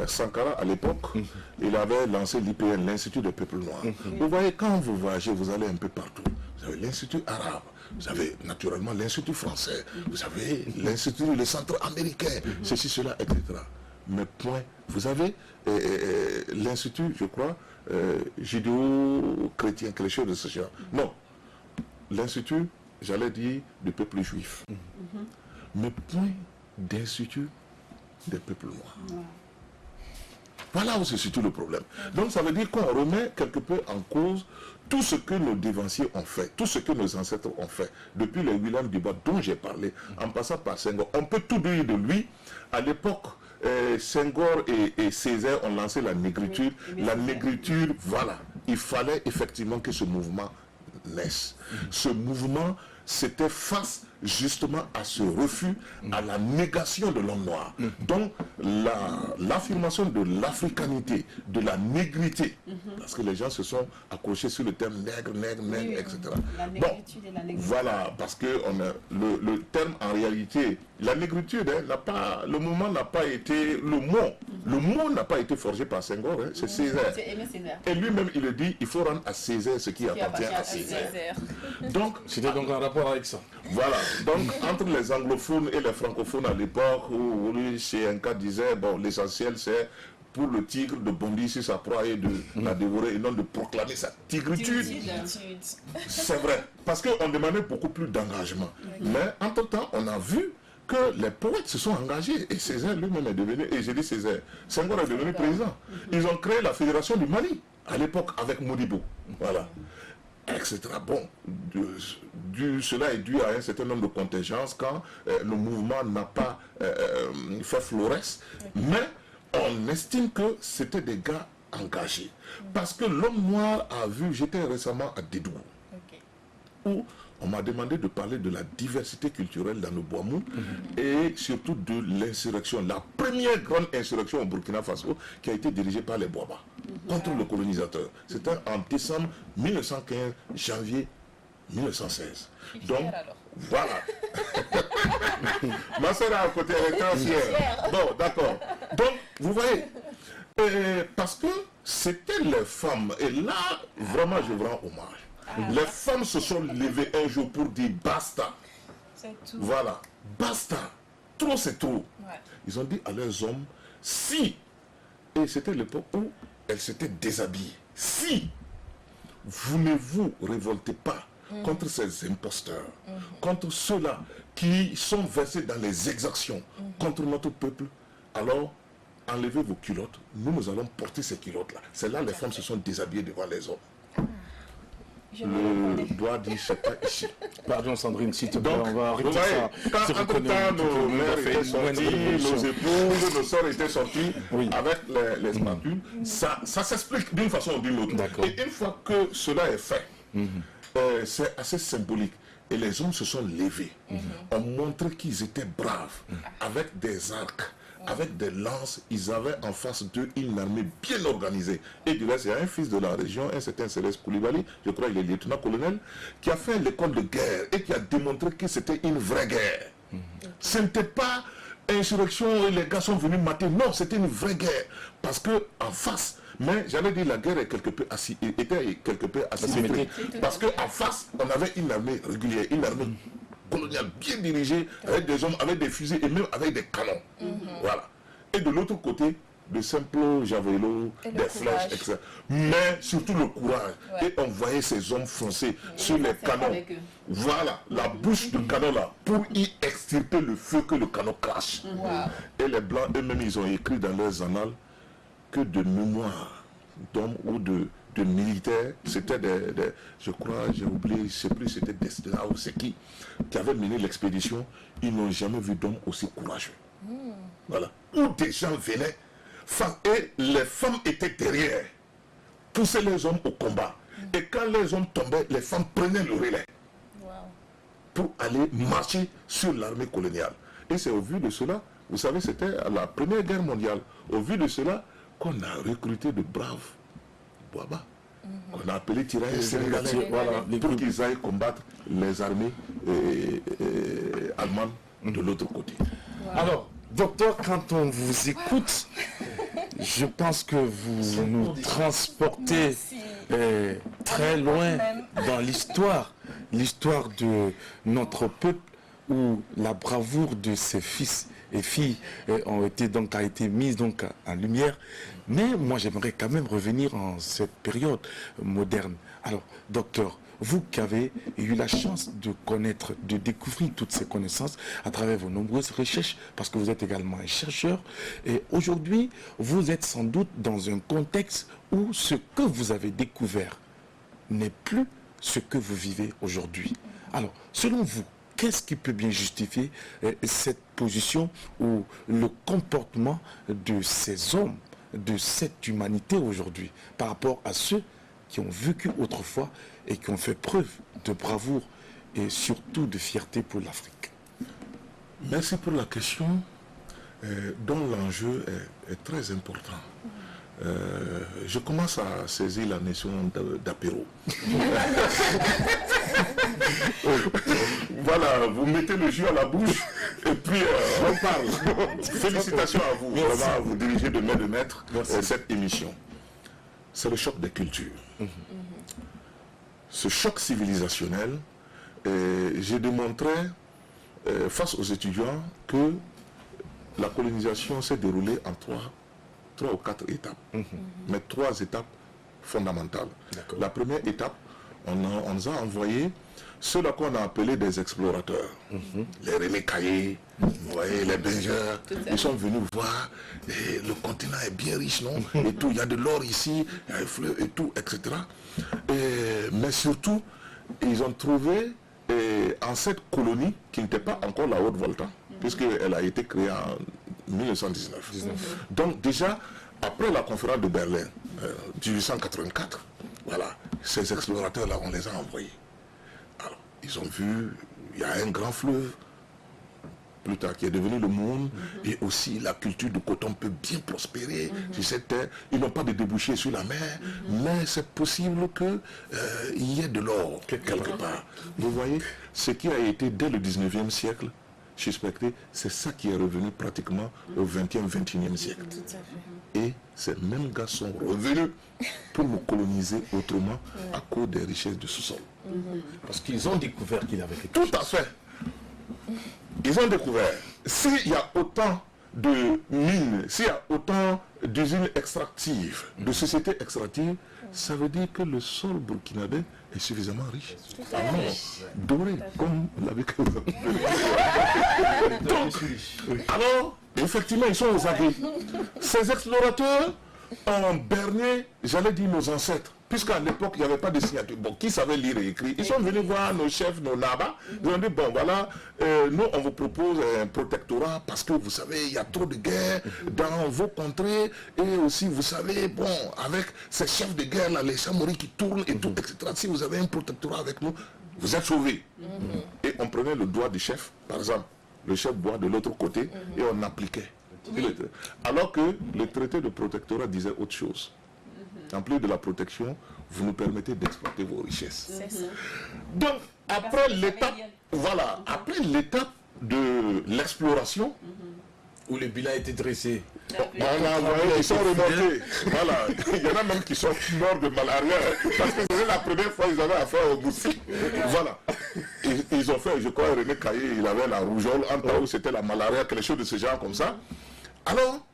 Sankara à l'époque, il avait lancé l'IPN, l'Institut des peuples noirs. Vous voyez, quand vous voyagez, vous allez un peu partout. Vous avez l'Institut arabe, vous avez naturellement l'Institut français, vous avez l'Institut, le centre américain, ceci, cela, etc. Mais point, vous avez l'Institut, je crois, judéo-chrétien, quelque chose de ce genre. Non, l'Institut, j'allais dire, du peuple juif. Mais point d'institut des peuples noirs. Voilà où se situe le problème. Donc ça veut dire qu'on remet quelque peu en cause tout ce que nos dévanciers ont fait, tout ce que nos ancêtres ont fait, depuis les William Dubois dont j'ai parlé, en passant par Senghor. On peut tout dire de lui. À l'époque, Senghor et Césaire ont lancé la négritude. La négritude, voilà. Il fallait effectivement que ce mouvement naisse. Ce mouvement, c'était face justement à ce refus, à la négation de l'homme noir. Donc, l'affirmation de l'africanité, de la négrité, parce que les gens se sont accrochés sur le terme nègre, nègre, nègre, etc. La négritude et la négritude. Voilà, parce que le terme en réalité, la négritude, le mouvement n'a pas été, le mot n'a pas été forgé par Senghor, c'est Césaire. C'est Aimé Césaire. Et lui-même, il le dit, il faut rendre à Césaire ce qui appartient à Césaire. Donc, c'était donc un rapport avec ça. Voilà, donc entre les anglophones et les francophones à l'époque, où chez un cas disait, bon, l'essentiel c'est pour le tigre de bondir sur sa proie et de la dévorer et non de proclamer sa tigritude. C'est vrai, parce qu'on demandait beaucoup plus d'engagement. Mais entre-temps, on a vu que les poètes se sont engagés et Césaire lui-même est devenu, et j'ai dit Césaire, Senghor est devenu président. Ils ont créé la fédération du Mali à l'époque avec Modibo. Voilà. Etc. Bon, cela est dû à un certain nombre de contingences quand le mouvement n'a pas fait florès, mais on estime que c'était des gars engagés. Parce que l'homme noir a vu, j'étais récemment à Dédougou, où on m'a demandé de parler de la diversité culturelle dans le Boamou et surtout de l'insurrection, la première grande insurrection au Burkina Faso qui a été dirigée par les Boaba. contre le colonisateur. C'était en décembre 1915, janvier 1916. Donc, voilà. Ma soeur est à côté, elle est très fière. Bon, d'accord. Donc, vous voyez, parce que c'était les femmes, et là, vraiment, je vous rends hommage. Les femmes se sont levées un jour pour dire basta. C'est tout. Voilà, basta. Trop, c'est trop. Ouais. Ils ont dit à leurs hommes, si, et c'était l'époque où elles s'étaient déshabillées, si vous ne vous révoltez pas contre ces imposteurs, contre ceux-là qui sont versés dans les exactions contre notre peuple, alors enlevez vos culottes, nous allons porter ces culottes-là. C'est là les femmes se sont déshabillées devant les hommes. Le doigt dit, c'est pas ici. Pardon Sandrine, s'il te plaît, Donc, on va arrêter vous voyez, ça. quand Je entre reconnais temps que nos nous mères avons fait étaient une moindre sorties, révolution. nos épouses, nos soeurs étaient sorties Oui. avec les spatules, ça s'explique d'une façon ou d'une autre. D'accord. Et une fois que cela est fait, c'est assez symbolique. Et les hommes se sont levés, ont montré qu'ils étaient braves, avec des arcs, avec des lances. Ils avaient en face d'eux une armée bien organisée. Et du reste, il y a un fils de la région, un certain Céleste Koulibaly, je crois qu'il est lieutenant-colonel, qui a fait l'école de guerre et qui a démontré que c'était une vraie guerre. Ce n'était pas insurrection et les gars sont venus mater. Non, c'était une vraie guerre. Parce que en face, mais j'allais dire la guerre est quelque peu était quelque peu asymétrique. Parce qu'en face, on avait une armée régulière, une armée coloniale bien dirigée, avec des hommes, avec des fusils et même avec des canons. Voilà. Et de l'autre côté, de simples javelots, des flèches, etc. Mais surtout le courage. Et on voyait ces hommes foncer sur les canons. Voilà, la bouche du canon là, pour y extirper le feu que le canon crache. Et les Blancs eux-mêmes, ils ont écrit dans leurs annales que de mémoire d'hommes ou de militaires, c'était je crois, j'ai oublié, je ne sais plus, c'était Destina ou c'est qui avait mené l'expédition. Ils n'ont jamais vu d'hommes aussi courageux. Voilà. Où des gens venaient, et les femmes étaient derrière, poussaient les hommes au combat. Et quand les hommes tombaient, les femmes prenaient le relais pour aller marcher sur l'armée coloniale. Et c'est au vu de cela, vous savez, c'était à la Première Guerre mondiale, au vu de cela, qu'on a recruté de braves Boaba, qu'on a appelé tirailleurs sénégalais, pour qu'ils aillent combattre les armées allemandes de l'autre côté. Alors, docteur, quand on vous écoute, je pense que vous nous transportez très loin dans l'histoire de notre peuple, où la bravoure de ses fils et filles a été mise donc en lumière. Mais moi, j'aimerais quand même revenir en cette période moderne. Alors, docteur, vous qui avez eu la chance de connaître, de découvrir toutes ces connaissances à travers vos nombreuses recherches, parce que vous êtes également un chercheur, et aujourd'hui, vous êtes sans doute dans un contexte où ce que vous avez découvert n'est plus ce que vous vivez aujourd'hui. Alors, selon vous, qu'est-ce qui peut bien justifier cette position ou le comportement de ces hommes, de cette humanité aujourd'hui, par rapport à ceux qui ont vécu autrefois et qui ont fait preuve de bravoure et surtout de fierté pour l'Afrique? Merci pour la question, dont l'enjeu est très important. Je commence à saisir la notion d'apéro. Voilà, vous mettez le jus à la bouche et puis on parle. Félicitations à vous, vraiment, vous dirigez de main de maître cette émission. C'est le choc des cultures. Ce choc civilisationnel, j'ai démontré face aux étudiants que la colonisation s'est déroulée en trois ou quatre étapes, mais 3 étapes fondamentales. La première étape, on nous a envoyé ceux-là qu'on a appelés des explorateurs, les René Caillé, vous voyez, les Bengeurs, ils sont venus voir, et le continent est bien riche, non? Et tout, il y a de l'or ici, il y a des fleurs et tout, etc. Mais surtout, ils ont trouvé en cette colonie, qui n'était pas encore la Haute-Volta, puisqu'elle a été créée en 1919. Donc déjà, après la conférence de Berlin, 1884, voilà, ces explorateurs-là, on les a envoyés. Alors, ils ont vu, il y a un grand fleuve, plus tard, qui est devenu le monde, et aussi la culture du coton peut bien prospérer sur cette terre. Ils n'ont pas de débouchés sur la mer, mais c'est possible qu'il y ait de l'or quelque part. Vous voyez, ce qui a été dès le 19e siècle suspecté, c'est ça qui est revenu pratiquement au 20e, 21e siècle. Et ces mêmes gars sont revenus pour nous coloniser autrement à cause des richesses du sous-sol. Parce qu'ils ont découvert qu'il avait quelque Tout à fait. Ils ont découvert. S'il y a autant de mines, s'il y a autant d'usines extractives, de sociétés extractives, ça veut dire que le sol burkinabé est suffisamment riche. Doré, comme l'avait que vous avez. Donc, alors, effectivement, ils sont aux aguets. Ces explorateurs ont berné, j'allais dire, nos ancêtres. Puisqu'à l'époque, il n'y avait pas de signature. Bon, qui savait lire et écrire? Ils sont venus voir nos chefs, nos nabas. Ils ont dit, bon, voilà, nous, on vous propose un protectorat parce que, vous savez, il y a trop de guerres dans vos contrées. Et aussi, vous savez, bon, avec ces chefs de guerre, là, les chamoris qui tournent et tout, etc. Si vous avez un protectorat avec nous, vous êtes sauvés. Et on prenait le doigt du chef, par exemple. Le chef boit de l'autre côté et on appliquait. Alors que le traité de protectorat disait autre chose. En plus de la protection, vous nous permettez d'exploiter vos richesses. Donc, après l'étape, voilà, après l'étape de l'exploration, où le bilan a été dressé. voilà, ils sont remontés. Voilà. Il y en a même qui sont morts de malaria parce que c'était la première fois qu'ils avaient affaire aux moustiques. Voilà. Ils ont fait, je crois, René Caillé, il avait la rougeole, en temps où c'était la malaria, quelque chose de ce genre comme ça. Alors,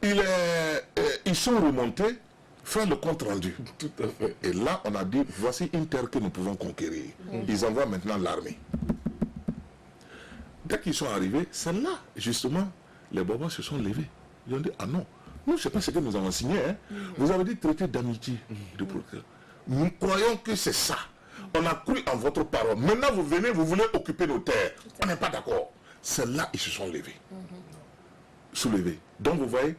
ils sont remontés faire le compte rendu. Tout à fait. Et là, on a dit, voici une terre que nous pouvons conquérir. Ils envoient maintenant l'armée. Dès qu'ils sont arrivés, c'est là, justement, les Bobas se sont levés. Ils ont dit, ah non, nous, je ne sais pas ce que nous avons signé. Hein. Vous avez dit traité d'amitié. Nous croyons que c'est ça. On a cru en votre parole. Maintenant, vous venez, vous voulez occuper nos terres. On n'est pas d'accord. C'est là ils se sont levés. Soulevés. Donc, vous voyez,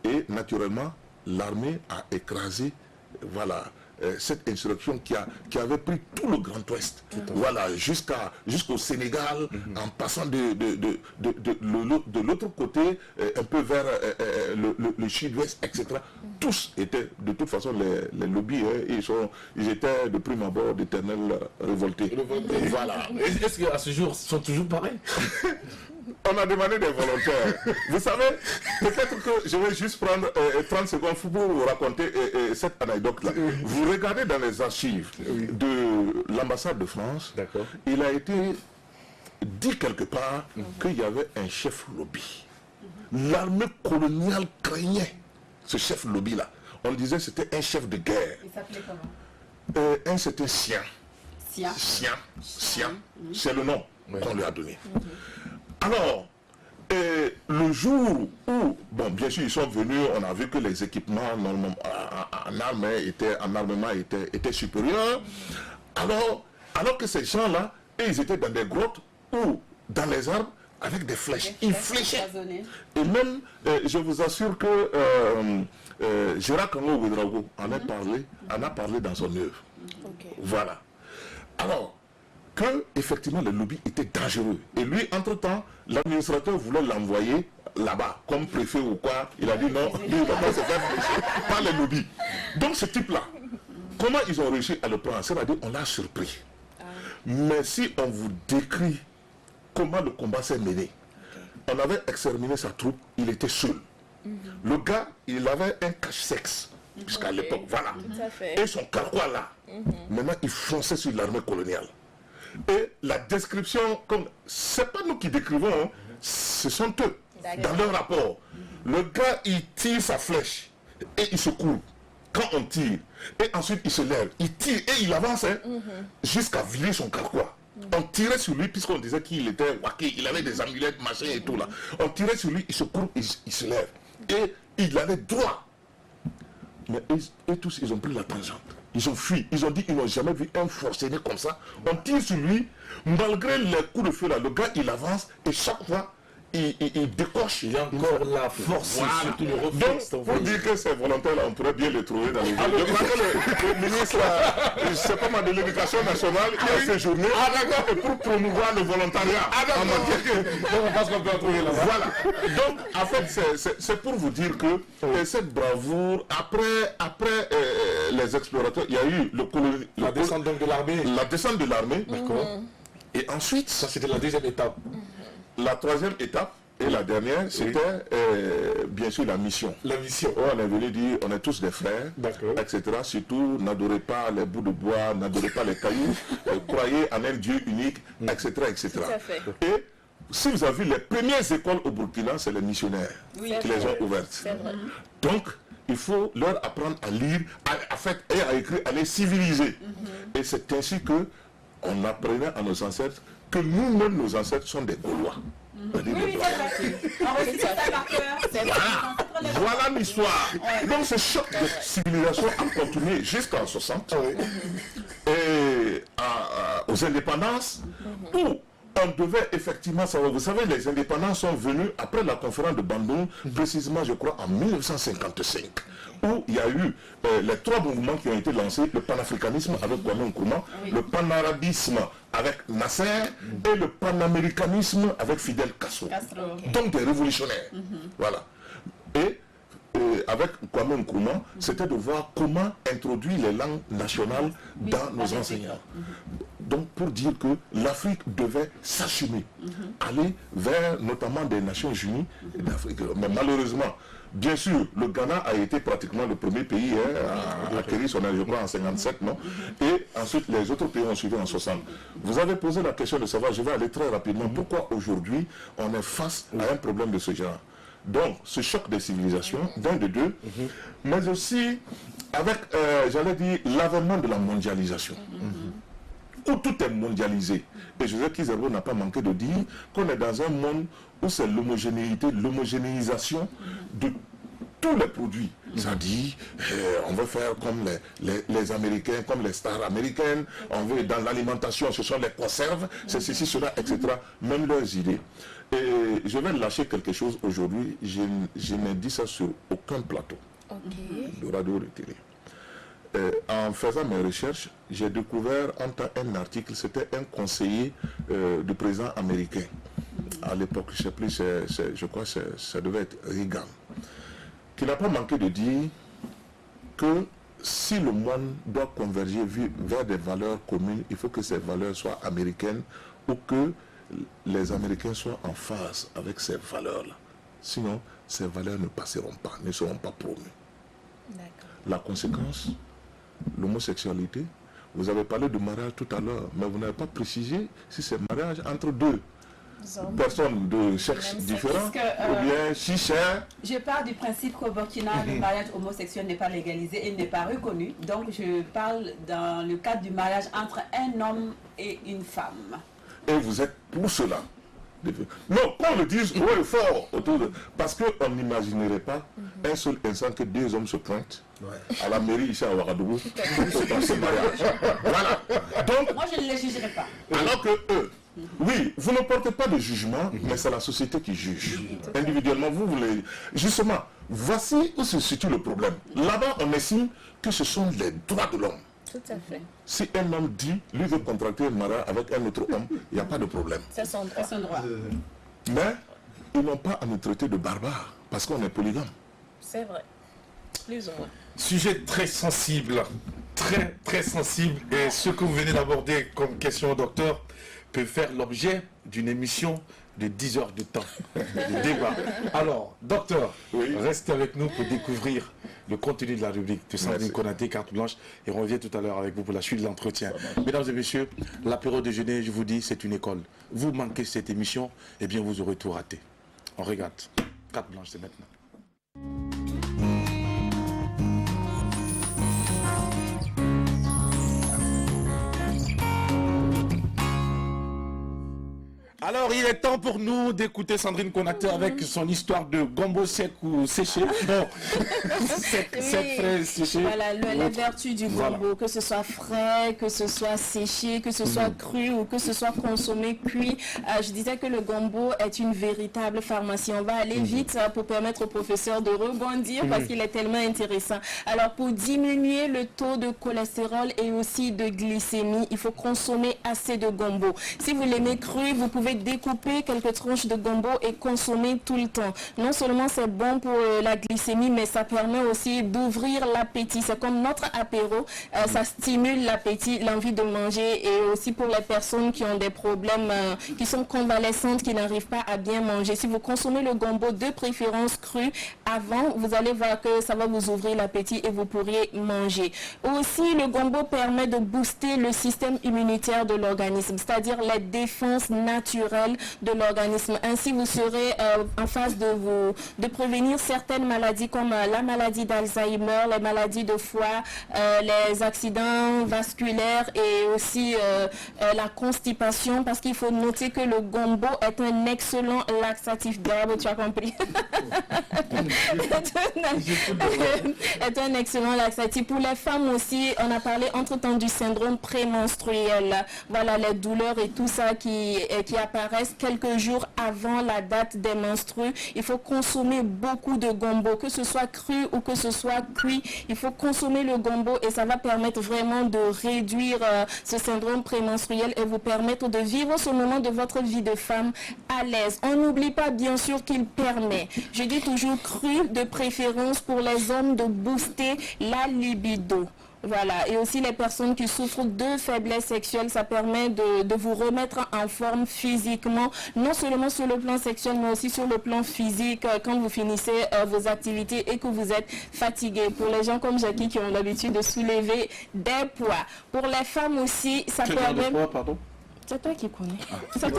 et naturellement, l'armée a écrasé, voilà, cette insurrection qui avait pris tout le Grand Ouest, voilà, jusqu'au Sénégal, en passant de l'autre côté, un peu vers le sud-ouest, etc. Tous étaient, de toute façon, les lobbies, hein, ils étaient de prime abord d'éternels révoltés. Voilà. Est-ce qu'à ce jour, ils sont toujours pareils? On a demandé des volontaires. Vous savez, peut-être que je vais juste prendre 30 secondes pour vous raconter cette anecdote-là. Vous regardez dans les archives de l'ambassade de France, il a été dit quelque part qu'il y avait un chef lobby. L'armée coloniale craignait ce chef lobby-là. On disait que c'était un chef de guerre. Il s'appelait comment? Un c'était Sien. Sien. Sien. C'est le nom qu'on lui a donné. Alors, le jour où, bon, bien sûr, ils sont venus, on a vu que les équipements en armement étaient supérieurs. Alors que ces gens-là, ils étaient dans des grottes ou dans les arbres avec des flèches. Ils fléchaient. Et même, je vous assure que Gérard Kango Ouedraogo en a parlé dans son œuvre. Voilà. Alors, que effectivement le lobby était dangereux. Et lui, entre-temps, l'administrateur voulait l'envoyer là-bas, comme préfet ou quoi. Il a dit non, il ne va pas se faire flécher par les lobbies. Donc ce type-là, comment ils ont réussi à le prendre? C'est-à-dire on l'a surpris. Mais si on vous décrit comment le combat s'est mené, on avait exterminé sa troupe, il était seul. Le gars, il avait un cache-sexe, puisqu'à l'époque, voilà. Et son carquois là, maintenant il fonçait sur l'armée coloniale. Et la description, c'est pas nous qui décrivons, hein, ce sont eux, dans leur rapport. Le gars, il tire sa flèche et il se court quand on tire. Et ensuite, il se lève, il tire et il avance hein, jusqu'à virer son carquois. On tirait sur lui, puisqu'on disait qu'il était waké, il avait des amulettes, machin et tout là. On tirait sur lui, il se court, il se lève. Et il allait droit. Mais eux tous, ils ont pris la tangente. Ils ont fui. Ils ont dit qu'ils n'ont jamais vu un forcené comme ça. On tire sur lui. Malgré les coups de feu là, le gars, il avance. Et chaque fois, il décoche. Il y a encore la force, Voilà. surtout le Donc, réflexe. pour dire que ces volontaires-là, on pourrait bien les trouver dans les villes. Je crois que le ministre, je ne sais pas moi, de l'Éducation nationale, il a séjourné pour promouvoir le volontariat. En matière On pense qu'on peut en trouver là. Voilà. Donc, en fait, c'est pour vous dire que cette bravoure, après les explorateurs, il y a eu La descente donc de l'armée. la descente de l'armée. D'accord. Et ensuite, Ça, c'était la deuxième étape. la troisième étape et la dernière, c'était bien sûr la mission. La mission. On est venu dire, on est tous des frères, D'accord. etc. Surtout, n'adorez pas les bouts de bois, n'adorez pas les cailloux, croyez en un Dieu unique, etc., etc. Tout à fait. Et si vous avez vu les premières écoles au Burkina, c'est les missionnaires qui les ont ouvertes. C'est vrai. Donc, il faut leur apprendre à lire, et à écrire, à les civiliser. Et c'est ainsi que on apprenait à nos ancêtres que nous-mêmes, nos ancêtres, sont des Gaulois. C'est-à-dire des Oui, Blancs. c'est vrai. On récite ça par cœur. Voilà l'histoire. Donc ce choc de civilisation a continué jusqu'en 60 et aux indépendances où on devait effectivement savoir. Vous savez, les indépendances sont venues après la conférence de Bandung, précisément je crois en 1955, où il y a eu les trois mouvements qui ont été lancés, le panafricanisme avec Kwame Nkrumah, le panarabisme avec Nasser et le panaméricanisme avec Fidel Castro. Donc des révolutionnaires. Voilà. Et avec Kwame Nkrumah, c'était de voir comment introduire les langues nationales dans nos enseignants. Donc pour dire que l'Afrique devait s'assumer, aller vers notamment des Nations Unies d'Afrique. Mais malheureusement, bien sûr, le Ghana a été pratiquement le premier pays à acquérir son je crois en 57, non? Et ensuite les autres pays ont suivi en 60. Vous avez posé la question de savoir, je vais aller très rapidement, pourquoi aujourd'hui on est face à un problème de ce genre. Donc, ce choc des civilisations, d'un de deux, mais aussi avec, j'allais dire, l'avènement de la mondialisation, où tout est mondialisé. Et Joseph Kizerbo n'a pas manqué de dire qu'on est dans un monde où c'est l'homogénéité, l'homogénéisation de tous les produits. C'est-à-dire, on veut faire comme les Américains, comme les stars américaines, on veut dans l'alimentation, ce sont les conserves, c'est ceci, cela, etc. Même leurs idées. Et je vais lâcher quelque chose aujourd'hui, je n'ai dit ça sur aucun plateau de radio ou de télé. En faisant mes recherches, j'ai découvert un article, c'était un conseiller du président américain. À l'époque, je ne sais plus, je crois que ça devait être Reagan, qui n'a pas manqué de dire que si le monde doit converger vers des valeurs communes, il faut que ces valeurs soient américaines ou que les Américains soient en phase avec ces valeurs-là. Sinon, ces valeurs ne passeront pas, ne seront pas promues. La conséquence, l'homosexualité. Vous avez parlé de mariage tout à l'heure, mais vous n'avez pas précisé si c'est mariage entre deux personnes de sexe différent, ou bien si c'est... Je pars du principe qu'au Burkina, le mariage homosexuel n'est pas légalisé et n'est pas reconnu. Donc je parle dans le cadre du mariage entre un homme et une femme. Et vous êtes pour cela. Non, qu'on le dise haut et fort autour de... Parce qu'on n'imaginerait pas un seul instant que deux hommes se pointent à la mairie ici à Ouagadougou pour se passer mariage. Voilà. Donc, moi je ne les jugerai pas. Alors que eux, oui, vous ne portez pas de jugement, mais c'est la société qui juge. Individuellement, vous voulez... Justement, voici où se situe le problème. Là-bas, on estime que ce sont les droits de l'homme. Tout à fait. Si un homme dit, lui veut contracter un mariage avec un autre homme, il n'y a pas de problème. C'est son droit. Mais ils n'ont pas à nous traiter de barbares, parce qu'on est polygame. C'est vrai. Plus ou moins. Sujet très sensible, très sensible. Et ce que vous venez d'aborder comme question au docteur peut faire l'objet d'une émission de 10 heures de temps de débat. Alors, docteur, restez avec nous pour découvrir le contenu de la rubrique de Sandrine Konaté, carte blanche, et on revient tout à l'heure avec vous pour la suite de l'entretien. Mesdames et messieurs, l'apéro déjeuner, je vous dis, c'est une école. Vous manquez cette émission, eh bien vous aurez tout raté. On regarde. Carte blanche, c'est maintenant. Alors, il est temps pour nous d'écouter Sandrine Konaté avec son histoire de gombo sec ou séché. Bon, sec, frais, séché. Voilà, les vertus du gombo, que ce soit frais, que ce soit séché, que ce soit cru ou que ce soit consommé cuit. Je disais que le gombo est une véritable pharmacie. On va aller vite pour permettre au professeur de rebondir parce qu'il est tellement intéressant. Alors, pour diminuer le taux de cholestérol et aussi de glycémie, il faut consommer assez de gombo. Si vous l'aimez cru, vous pouvez découper quelques tranches de gombo et consommer tout le temps. Non seulement c'est bon pour la glycémie, mais ça permet aussi d'ouvrir l'appétit. C'est comme notre apéro, ça stimule l'appétit, l'envie de manger, et aussi pour les personnes qui ont des problèmes, qui sont convalescentes, qui n'arrivent pas à bien manger. Si vous consommez le gombo de préférence cru avant, vous allez voir que ça va vous ouvrir l'appétit et vous pourriez manger. Aussi, le gombo permet de booster le système immunitaire de l'organisme, c'est-à-dire les défenses naturelles de l'organisme. Ainsi, vous serez en phase de prévenir certaines maladies comme la maladie d'Alzheimer, les maladies de foie, les accidents vasculaires et aussi la constipation, parce qu'il faut noter que le gombo est un excellent laxatif d'herbe, tu as compris. est un excellent laxatif. Pour les femmes aussi, on a parlé entre-temps du syndrome prémenstruel. Voilà, les douleurs et tout ça qui apparaissent quelques jours avant la date des menstrues. Il faut consommer beaucoup de gombo, que ce soit cru ou que ce soit cuit. Il faut consommer le gombo et ça va permettre vraiment de réduire ce syndrome prémenstruel et vous permettre de vivre ce moment de votre vie de femme à l'aise. On n'oublie pas bien sûr qu'il permet, je dis toujours cru de préférence pour les hommes, de booster la libido. Voilà, et aussi les personnes qui souffrent de faiblesse sexuelle, ça permet de vous remettre en forme physiquement, non seulement sur le plan sexuel, mais aussi sur le plan physique, quand vous finissez vos activités et que vous êtes fatigué. Pour les gens comme Jackie qui ont l'habitude de soulever des poids. Pour les femmes aussi, ça permet... C'est toi qui connais. C'est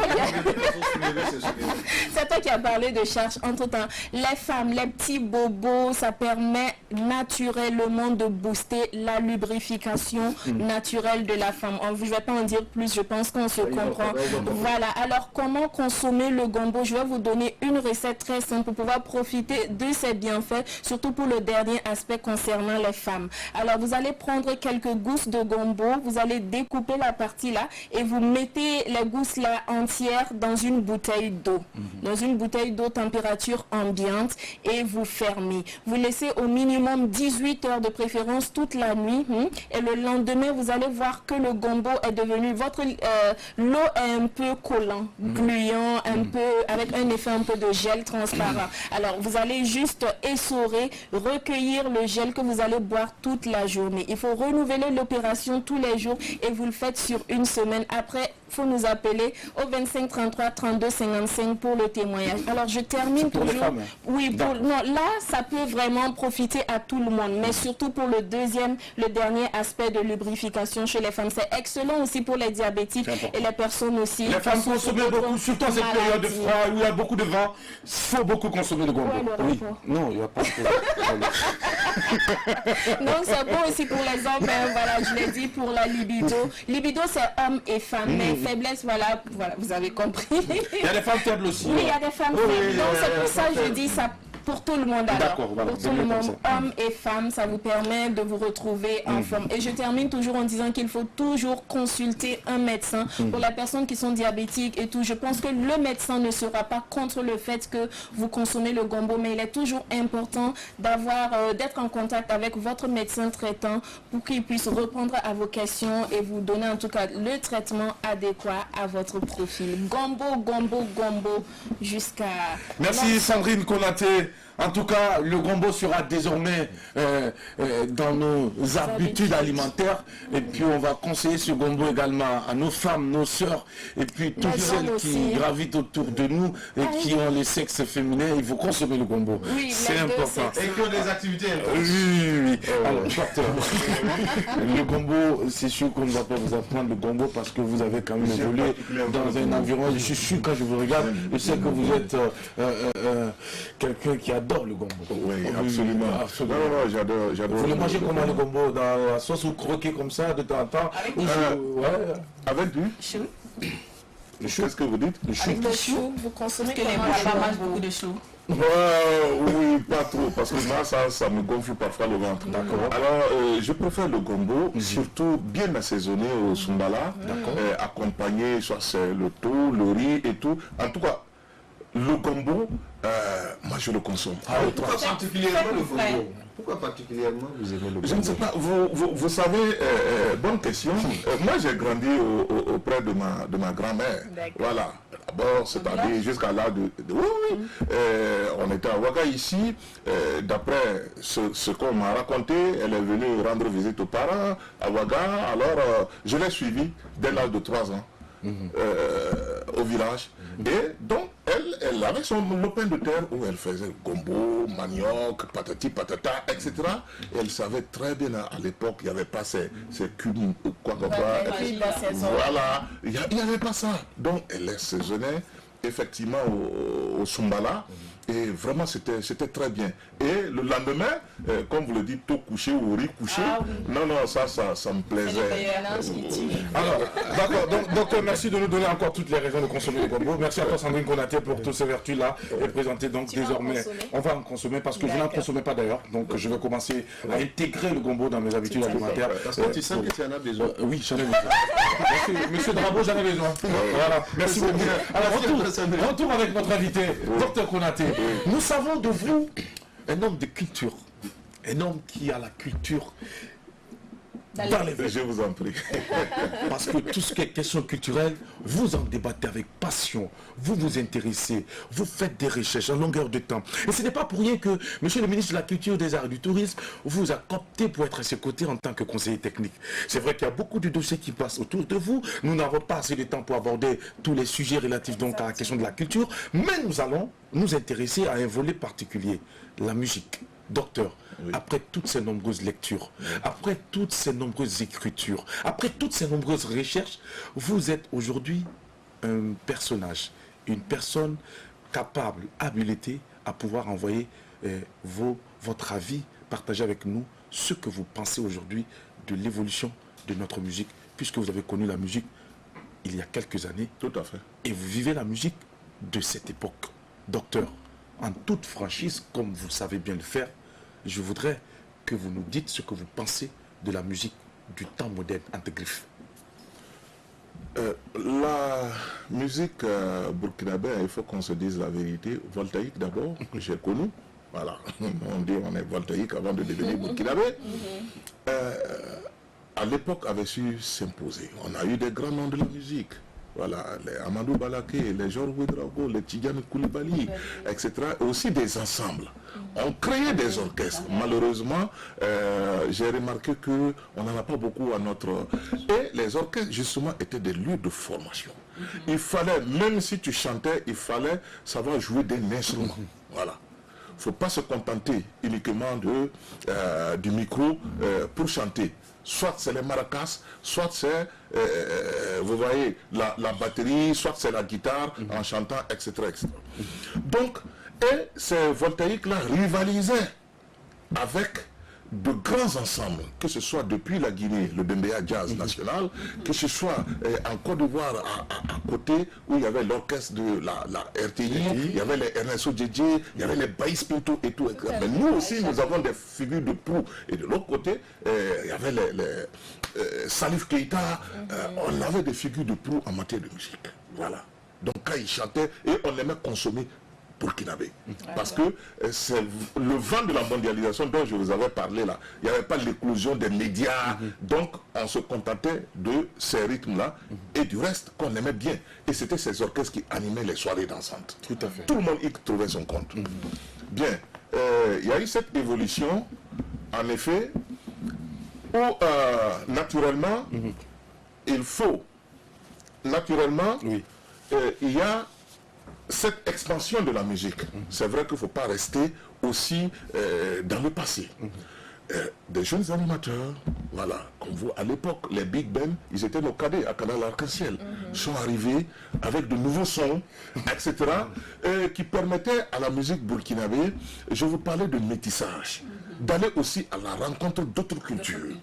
toi qui as parlé de charge. Entre-temps, les femmes, les petits bobos, ça permet naturellement de booster la lubrification naturelle de la femme. Je ne vais pas en dire plus, je pense qu'on se comprend. Voilà, alors comment consommer le gombo? Je vais vous donner une recette très simple pour pouvoir profiter de ces bienfaits, surtout pour le dernier aspect concernant les femmes. Alors, vous allez prendre quelques gousses de gombo, vous allez découper la partie là et vous mettez les gousses là entières dans une bouteille d'eau. Dans une bouteille d'eau température ambiante et vous fermez. Vous laissez au minimum 18 heures de préférence toute la nuit et le lendemain vous allez voir que le gombo est devenu l'eau est un peu collant, gluant, un peu avec un effet un peu de gel transparent. Alors vous allez juste essorer, recueillir le gel que vous allez boire toute la journée. Il faut renouveler l'opération tous les jours et vous le faites sur une semaine. Après, il faut nous appeler au 25 33 32 55 pour le témoignage. Alors je termine pour toujours. Les femmes, oui, là ça peut vraiment profiter à tout le monde, mais surtout pour le dernier aspect de lubrification chez les femmes. C'est excellent aussi pour les diabétiques et les personnes aussi. Les femmes consomment beaucoup, surtout en cette période de froid où il y a beaucoup de vent. Il faut beaucoup consommer de gombo. Oui. Non, il n'y a pas de Donc c'est bon aussi pour les hommes, mais voilà, je l'ai dit pour la libido. Libido c'est homme et femme, mais faiblesse, voilà, vous avez compris. Il y a des femmes faibles aussi. Oui, il y a des femmes faibles. Donc c'est pour ça que je dis ça pour tout le monde. D'accord, voilà, pour tout le monde, hommes et femmes, ça vous permet de vous retrouver en forme. Et je termine toujours en disant qu'il faut toujours consulter un médecin. Pour les personnes qui sont diabétiques et tout, je pense que le médecin ne sera pas contre le fait que vous consommez le gombo, mais il est toujours important d'être en contact avec votre médecin traitant pour qu'il puisse répondre à vos questions et vous donner en tout cas le traitement adéquat à votre profil. Gombo, jusqu'à... Merci Sandrine Konaté. En tout cas, le gombo sera désormais dans nos habitudes alimentaires. Et puis, on va conseiller ce gombo également à nos femmes, nos sœurs, et puis toutes celles qui gravitent autour de nous et qui ont les sexes féminins. Il faut consommer le gombo. Oui, c'est important. Et qui ont des activités. Oui. Alors, docteur, le gombo, c'est sûr qu'on ne va pas vous apprendre le gombo parce que vous avez quand même évolué dans un environnement. Je suis sûr, quand je vous regarde, je sais que vous êtes quelqu'un qui adore le gombo. Oui, absolument. Non, j'adore. Vous le mangez comment le gombo? Dans la sauce ou croquer comme ça de temps en temps? Avec du chaud. Qu'est-ce que vous dites? Le chou. Avec le chou, vous consommez Parce que les comment le Bourbons mangent gombo? beaucoup de choux. Oui, pas trop, parce que moi, ça me gonfle parfois le ventre. D'accord. Alors, je préfère le gombo, surtout bien assaisonné au sumbala, accompagné, soit c'est le thon, le riz et tout. En tout cas, le gombo, moi je le consomme. Pourquoi particulièrement le frais. gombo? Pourquoi particulièrement vous aimez le gombo? Je ne sais pas, vous savez, bonne question. Moi j'ai grandi auprès de ma grand-mère. Voilà. D'abord, c'est-à-dire jusqu'à l'âge de oui. On était à Ouaga ici. D'après ce qu'on m'a raconté, elle est venue rendre visite aux parents à Ouaga. Alors, je l'ai suivie dès l'âge de 3 ans. Au village. Et donc, elle avait son lopin de terre où elle faisait gombo, manioc, patati patata, etc. Et elle savait très bien à l'époque, il n'y avait pas ces cubes, quoi que ce soit. Voilà, il n'y avait pas ça. Donc, elle assaisonnait effectivement au sumbala. Et vraiment, c'était très bien. Et le lendemain, comme vous le dites, tôt couché ou riz couché, non, ça me plaisait. Alors, d'accord, donc merci de nous donner encore toutes les raisons de consommer le gombo. Merci à toi Sandrine Konaté pour toutes ces vertus-là et présenter donc désormais. On va en consommer parce que je n'en consommais pas d'ailleurs. Donc je vais commencer à intégrer le gombo dans mes habitudes alimentaires. Parce que tu sens que tu en as besoin. Oui, j'en ai besoin. Merci, Monsieur Drabo, j'en ai besoin. Voilà, merci beaucoup. Alors retour avec notre invité, Dr Konaté. Nous savons de vous un homme de culture, un homme qui a la culture dans les veines. Je vous en prie. Parce que tout ce qui est question culturelle, vous en débattez avec passion, vous vous intéressez, vous faites des recherches en longueur de temps. Et ce n'est pas pour rien que Monsieur le ministre de la Culture, des Arts et du Tourisme vous a coopté pour être à ses côtés en tant que conseiller technique. C'est vrai qu'il y a beaucoup de dossiers qui passent autour de vous. Nous n'avons pas assez de temps pour aborder tous les sujets relatifs donc à la question de la culture, mais nous allons nous intéresser à un volet particulier, la musique. Docteur, après toutes ces nombreuses lectures, après toutes ces nombreuses écritures, après toutes ces nombreuses recherches, vous êtes aujourd'hui un personnage, une personne capable, habilitée à pouvoir envoyer votre avis, partager avec nous ce que vous pensez aujourd'hui de l'évolution de notre musique, puisque vous avez connu la musique il y a quelques années. Tout à fait. Et vous vivez la musique de cette époque. Docteur, en toute franchise, comme vous savez bien le faire, je voudrais que vous nous dites ce que vous pensez de la musique du temps moderne, entre griffes. La musique burkinabé, il faut qu'on se dise la vérité, voltaïque d'abord, que j'ai connu. Voilà, on dit on est voltaïque avant de devenir burkinabé. À l'époque, avait su s'imposer. On a eu des grands noms de la musique. Voilà, les Amadou Balaké, les Georges Ouedraogo, les Tidjane Koulibaly, etc. Et aussi des ensembles. On créait des orchestres. Malheureusement, j'ai remarqué qu'on n'en a pas beaucoup à notre... Et les orchestres, justement, étaient des lieux de formation. Il fallait, même si tu chantais, il fallait savoir jouer d'un instrument. Voilà. Il ne faut pas se contenter uniquement du micro pour chanter. Soit c'est les maracas, soit c'est, vous voyez, la batterie, soit c'est la guitare en chantant, etc., etc. Donc, et ces voltaïques-là rivalisaient avec de grands ensembles, que ce soit depuis la Guinée, le Bembéa Jazz National, que ce soit en Côte d'Ivoire à côté, où il y avait l'orchestre de la RTI, il y avait les Ernesto Djedje, il y avait les Baïs Pinto et tout. Mais nous aussi, nous avons des figures de proue. Et de l'autre côté, il y avait les Salif Keïta, on avait des figures de proue en matière de musique. Voilà. Donc quand ils chantaient, et on aimait consommer burkinabé. Parce que c'est le vent de la mondialisation dont je vous avais parlé là. Il n'y avait pas l'éclosion des médias. Donc on se contentait de ces rythmes-là et du reste qu'on aimait bien. Et c'était ces orchestres qui animaient les soirées dansantes. Tout à fait. Tout le monde y trouvait son compte. Bien. Il y a eu cette évolution, en effet, où naturellement, il faut, naturellement, il y a cette expansion de la musique. C'est vrai qu'il ne faut pas rester aussi dans le passé. Des jeunes animateurs, voilà, comme vous, à l'époque, les Big Ben, ils étaient nos cadets à Canal Arc-en-Ciel, sont arrivés avec de nouveaux sons, etc., qui permettaient à la musique burkinabé, je vous parlais de métissage, d'aller aussi à la rencontre d'autres cultures.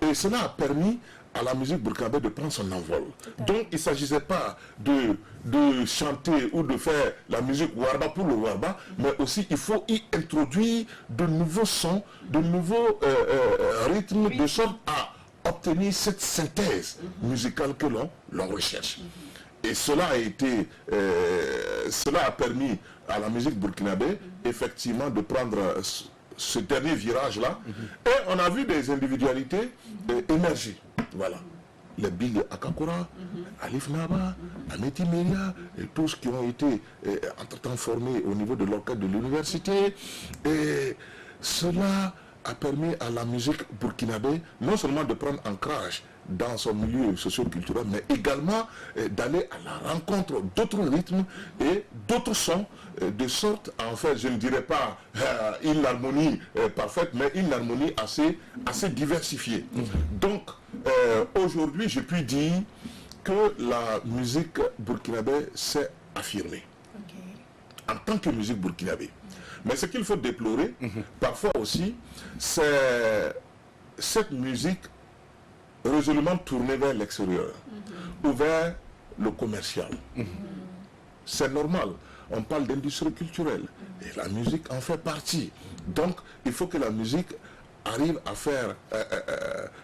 Et cela a permis à la musique burkinabé de prendre son envol. Donc il ne s'agissait pas de chanter ou de faire la musique warba pour le warba, mais aussi il faut y introduire de nouveaux sons, de nouveaux rythmes, de sorte à obtenir cette synthèse musicale que l'on recherche. Et cela a permis à la musique burkinabé effectivement de prendre ce dernier virage-là. Et on a vu des individualités émerger. Voilà. Les Big Akakura, Alif Naba, Ameti Meria, et tous qui ont été entre-temps formés au niveau de l'orchestre de l'université. Et cela a permis à la musique burkinabé non seulement de prendre ancrage dans son milieu socio-culturel, mais également d'aller à la rencontre d'autres rythmes et d'autres sons, de sorte, en fait, je ne dirais pas une harmonie parfaite, mais une harmonie assez diversifiée. Donc, aujourd'hui, je puis dire que la musique burkinabé s'est affirmée en tant que musique burkinabé. Mais ce qu'il faut déplorer, parfois aussi, c'est cette musique résolument tournée vers l'extérieur, ou vers le commercial. C'est normal, on parle d'industrie culturelle, et la musique en fait partie. Donc, il faut que la musique arrive à faire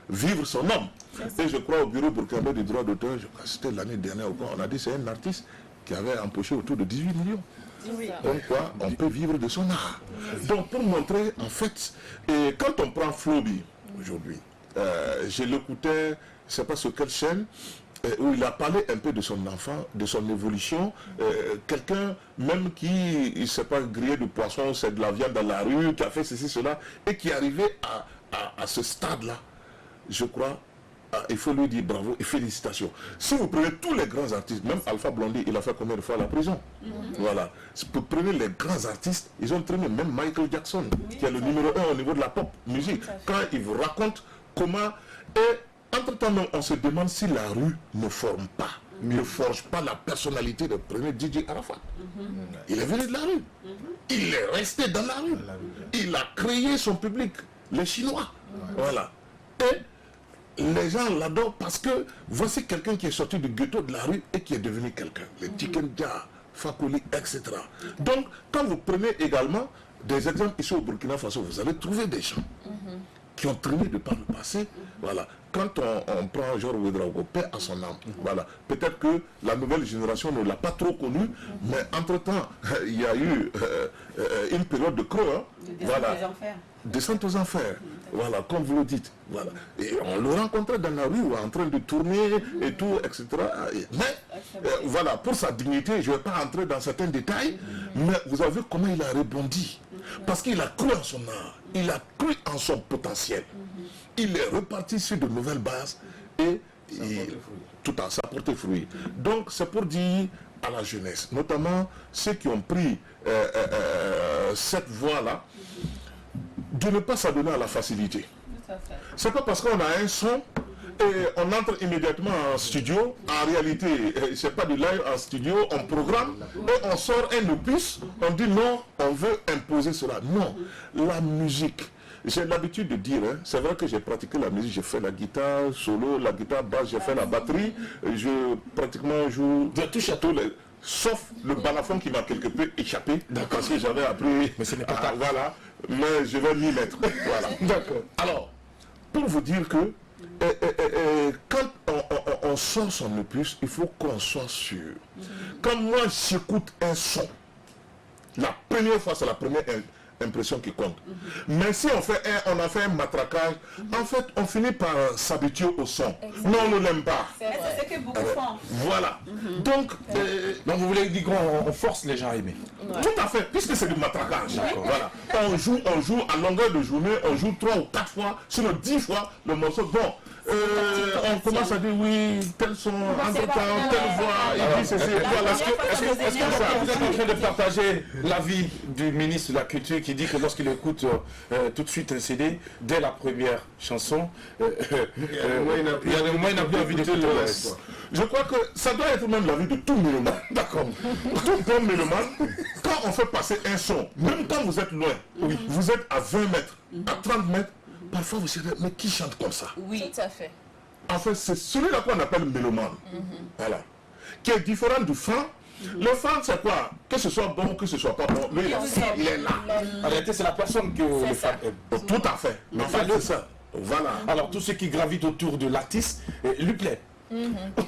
vivre son homme. Et je crois au bureau burkinabé du droit d'auteur, c'était l'année dernière, on a dit c'est un artiste qui avait empoché autour de 18 millions. Donc quoi, on peut vivre de son art. Donc pour montrer, en fait, et quand on prend Flobi aujourd'hui, je l'écoutais, je ne sais pas sur quelle chaîne, où il a parlé un peu de son enfant, de son évolution. Quelqu'un même qui, il ne s'est pas grillé de poisson, c'est de la viande dans la rue, qui a fait ceci, cela, et qui est arrivé à ce stade-là, je crois. Il faut lui dire bravo et félicitations. Si vous prenez tous les grands artistes, même Alpha Blondy, il a fait combien de fois la prison? Voilà. Si vous prenez les grands artistes, ils ont traîné même Michael Jackson, qui est le numéro 1 au niveau de la pop musique. Quand il vous raconte comment... Et entre-temps, on se demande si la rue ne forme pas, ne forge pas la personnalité de premier DJ Arafat. Il est venu de la rue. Il est resté dans la rue. Il a créé son public, les Chinois. Voilà. Et les gens l'adorent parce que voici quelqu'un qui est sorti du ghetto de la rue et qui est devenu quelqu'un. Les Tikenja, Fakoli, etc. Donc, quand vous prenez également des exemples ici au Burkina Faso, vous allez trouver des gens qui ont traîné de par le passé. Voilà. Quand on prend Georges Ouedraogo, paix à son âme, voilà. Peut-être que la nouvelle génération ne l'a pas trop connu, mais entre-temps, il y a eu une période de creux. Voilà. Descente aux enfers. Voilà, comme vous le dites. Voilà. Et on le rencontrait dans la rue, en train de tourner et tout, etc. Mais, voilà, pour sa dignité, je ne vais pas entrer dans certains détails, mais vous avez vu comment il a rebondi. Parce qu'il a cru en son art, il a cru en son potentiel. Il est reparti sur de nouvelles bases et tout en ça porté fruit. Donc, c'est pour dire à la jeunesse, notamment ceux qui ont pris cette voie-là, de ne pas s'adonner à la facilité. C'est pas parce qu'on a un son et on entre immédiatement en studio. En réalité, c'est pas du live en studio, on programme et on sort un opus, on dit non, on veut imposer cela. Non, la musique. J'ai l'habitude de dire, c'est vrai que j'ai pratiqué la musique, j'ai fait la guitare solo, la guitare basse, j'ai fait la batterie, je pratiquement joue, je touche à tous les... Sauf le balafon qui m'a quelque peu échappé, parce que j'avais appris, mais ce n'est pas voilà, mais je vais m'y mettre. Voilà. D'accord. Alors, pour vous dire que quand on sort son opus, il faut qu'on soit sûr. Quand moi j'écoute un son, la première fois c'est la première impression qui compte. Mais si on a fait un matraquage, en fait, on finit par s'habituer au son. Non, on ne l'aime pas. C'est ce que beaucoup font. Voilà. Donc, vous voulez dire qu'on force les gens à aimer? Tout à fait, puisque c'est du matraquage. Voilà. On joue à longueur de journée, on joue 3 ou 4 fois, sinon 10 fois le morceau. Bon, on commence à dire oui, tel son, entre-temps, telle voix, et puis ceci. Voilà. Est-ce que vous êtes en train de partager l'avis du ministre de la Culture qui dit que lorsqu'il écoute tout de suite un CD, dès la première chanson, il y a des moments il n'a plus envie d'écouter le reste. Je crois que ça doit être même l'avis de tout mélomane. D'accord. Tout bon mélomane, quand on fait passer un son, même quand vous êtes loin, vous êtes à 20 mètres, à 30 mètres, parfois vous dites, mais qui chante comme ça? Oui, tout à fait. En fait, c'est celui-là qu'on appelle mélomane. Voilà. Qui est différent du franc. Le franc, c'est quoi? Que ce soit bon, que ce soit pas bon, lui, il est là. En réalité, c'est la personne que les femmes aiment. Tout à fait. Mais en fait, c'est ça. Voilà. Alors, tout ce qui gravite autour de l'artiste lui plaît.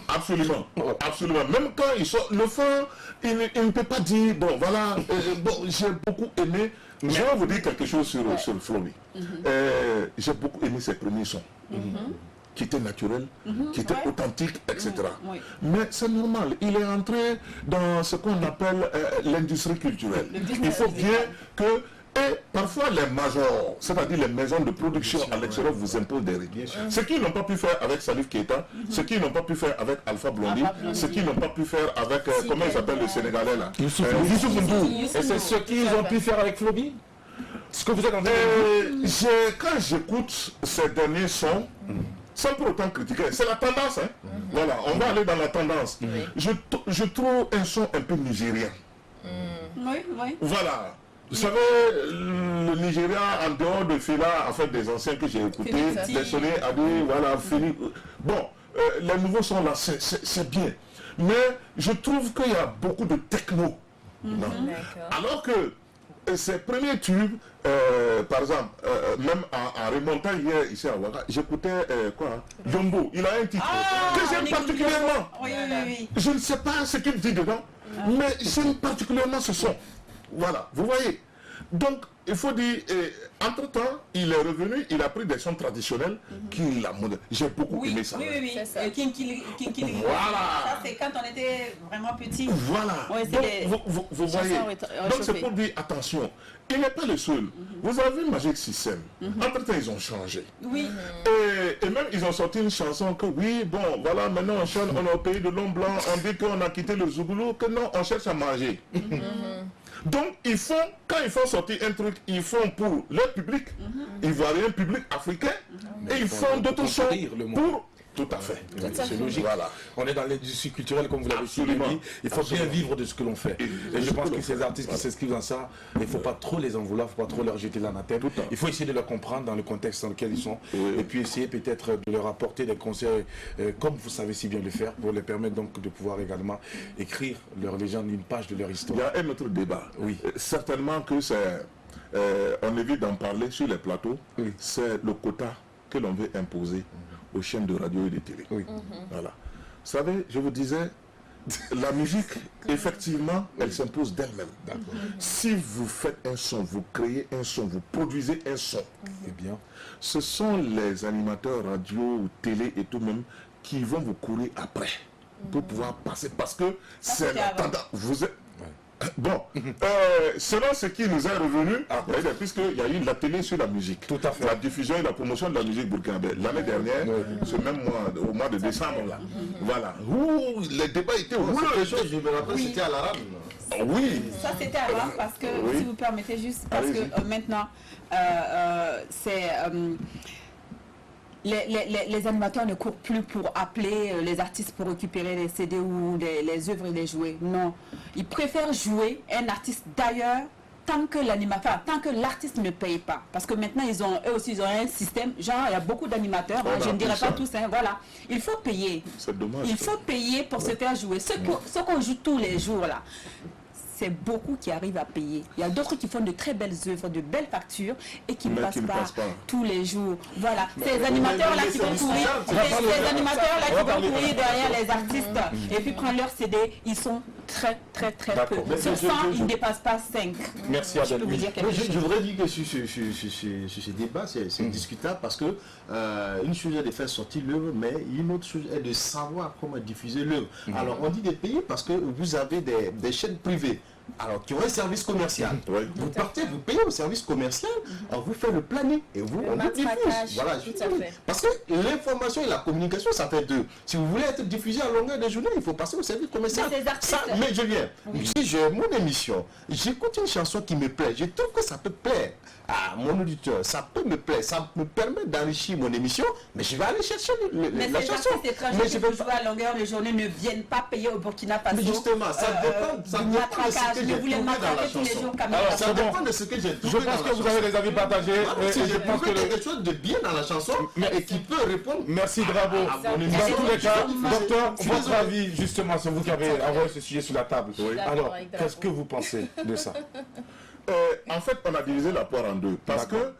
Absolument. Absolument. Même quand il sort, le franc, il ne peut pas dire, bon, voilà, bon, j'ai beaucoup aimé. Je vais vous dire quelque chose sur Flomi. J'ai beaucoup aimé ses premiers sons. Qui était naturel, qui était authentique, etc. Mais c'est normal, il est entré dans ce qu'on appelle l'industrie culturelle. Il faut bien que, et parfois les majors, c'est-à-dire les maisons de production à l'extérieur vous imposent des règles. Ce qu'ils n'ont pas pu faire avec Salif Keita, ce qu'ils n'ont pas pu faire avec Alpha Blondy, ce qu'ils n'ont pas pu faire avec, comment il s'appelle le Sénégalais là, Youssouf N'Dour. Et c'est ce qu'ils ont pu faire avec Flobi? Ce que vous êtes en train de dire? Quand j'écoute ces derniers sons, sans pour autant critiquer, c'est la tendance, hein. Voilà, on va aller dans la tendance. Je trouve un son un peu nigérien. Oui. Voilà. Vous savez, le Nigeria, en dehors de Fela, en fait, des anciens que j'ai écoutés, des sonnets a dit, voilà, fini. Bon, les nouveaux sons là, c'est bien. Mais je trouve qu'il y a beaucoup de techno. Alors que ces premiers tubes, par exemple, même en remontant hier ici à Ouaga, j'écoutais quoi, Yombo, il a un titre que j'aime particulièrement. Oui. Je ne sais pas ce qu'il dit dedans, mais j'aime particulièrement ce son. Voilà, vous voyez. Donc, il faut dire, entre-temps, il est revenu, il a pris des sons traditionnels qu'il a modernisé. J'ai beaucoup aimé ça. Oui. Kinkili. Voilà. Ça, c'est quand on était vraiment petit. Voilà. Ouais, donc, vous voyez. Donc, c'est pour dire, attention, il n'est pas le seul. Vous avez vu Magic System. Entre-temps, ils ont changé. Oui. Et même, ils ont sorti une chanson que, oui, bon, voilà, maintenant, on chante, on est au pays de l'homme blanc, on dit qu'on a quitté le Zougoulou, que non, on cherche à manger. Donc, quand ils font sortir un truc, ils font pour leur public, ivoirien, public africain, et ils font d'autres choses pour... Tout à fait. C'est logique. Voilà. On est dans l'industrie culturelle, comme vous l'avez dit. Il faut bien vivre de ce que l'on fait. Et je pense que ces artistes qui s'inscrivent dans ça, il ne faut pas trop les en vouloir, il ne faut pas trop leur jeter l'anathème. Il faut essayer de leur comprendre dans le contexte dans lequel ils sont. Et puis essayer peut-être de leur apporter des conseils, comme vous savez si bien le faire, pour les permettre donc de pouvoir également écrire leur légende, une page de leur histoire. Il y a un autre débat. Oui. Certainement que c'est... on évite d'en parler sur les plateaux. C'est le quota que l'on veut imposer aux chaînes de radio et de télé. Voilà. Vous savez, je vous disais, la musique, effectivement, elle s'impose d'elle-même. Si vous faites un son, vous créez un son, vous produisez un son, eh bien, ce sont les animateurs radio, télé et tout même qui vont vous courir après pour pouvoir passer. Parce que c'est la tendance. Vous êtes... Bon, selon ce qui nous est revenu, puisqu'il y a eu la télé sur la musique, tout à fait. La diffusion et la promotion de la musique burkinabé, l'année dernière, ce même mois, au mois de décembre, là, voilà, où les débats étaient houleux. Je me rappelle, c'était à l'arabe. Oui. Ça, c'était avant, parce que, si vous permettez, juste parce que maintenant, c'est... Les animateurs ne courent plus pour appeler les artistes pour récupérer les CD ou les œuvres et les jouer. Non. Ils préfèrent jouer un artiste d'ailleurs tant que l'artiste ne paye pas. Parce que maintenant, eux aussi, ils ont un système. Genre, il y a beaucoup d'animateurs, je ne dirais pas tous, voilà. Il faut payer. C'est dommage. Il faut payer pour se faire jouer. Ce qu'on joue tous les jours, là. C'est beaucoup qui arrivent à payer. Il y a d'autres qui font de très belles œuvres, de belles factures et qui ne passent pas tous les jours. Voilà. Ces animateurs-là qui vont courir, derrière les artistes et puis prendre leur CD, ils sont très peu. Sur 100, ils ne dépassent pas 5. Merci à vous. Je voudrais dire que sur ce débat, c'est discutable parce que une chose est de faire sortir l'œuvre, mais une autre chose est de savoir comment diffuser l'œuvre. Alors on dit des pays parce que vous avez des chaînes privées. Alors, qui ont un service commercial. Vous partez, vous payez au service commercial, alors vous faites le planning et vous, on le diffuse. Voilà, parce que l'information et la communication, ça fait deux. Si vous voulez être diffusé à longueur de journée, il faut passer au service commercial. Mais je viens. Si j'ai mon émission, j'écoute une chanson qui me plaît, je trouve que ça peut plaire à mon auditeur, ça peut me plaire, ça me permet d'enrichir mon émission, mais je vais aller chercher la chanson. Mais je veux jouer à longueur de journée ne viennent pas payer au Burkina Faso. Mais justement, ça dépend de ce que Je j'ai voulais trouvé dans la m'attraper tous les chanson. jours Alors, Ça c'est bon. dépend de ce que j'ai trouvé Je dans pense la que vous avez chanson. des avis partagés. Et Si je j'ai pense trouvé que quelque chose de bien dans la chanson et qui peut répondre. Merci, bravo. mon Dans émission. tous les cas, docteur, Je suis votre désolé. avis, justement, c'est vous qui avez envoyé ce sujet sur la table. Alors, avec qu'est-ce que vous pensez de ça? En fait, on a divisé la poire en deux. Parce que, D'accord.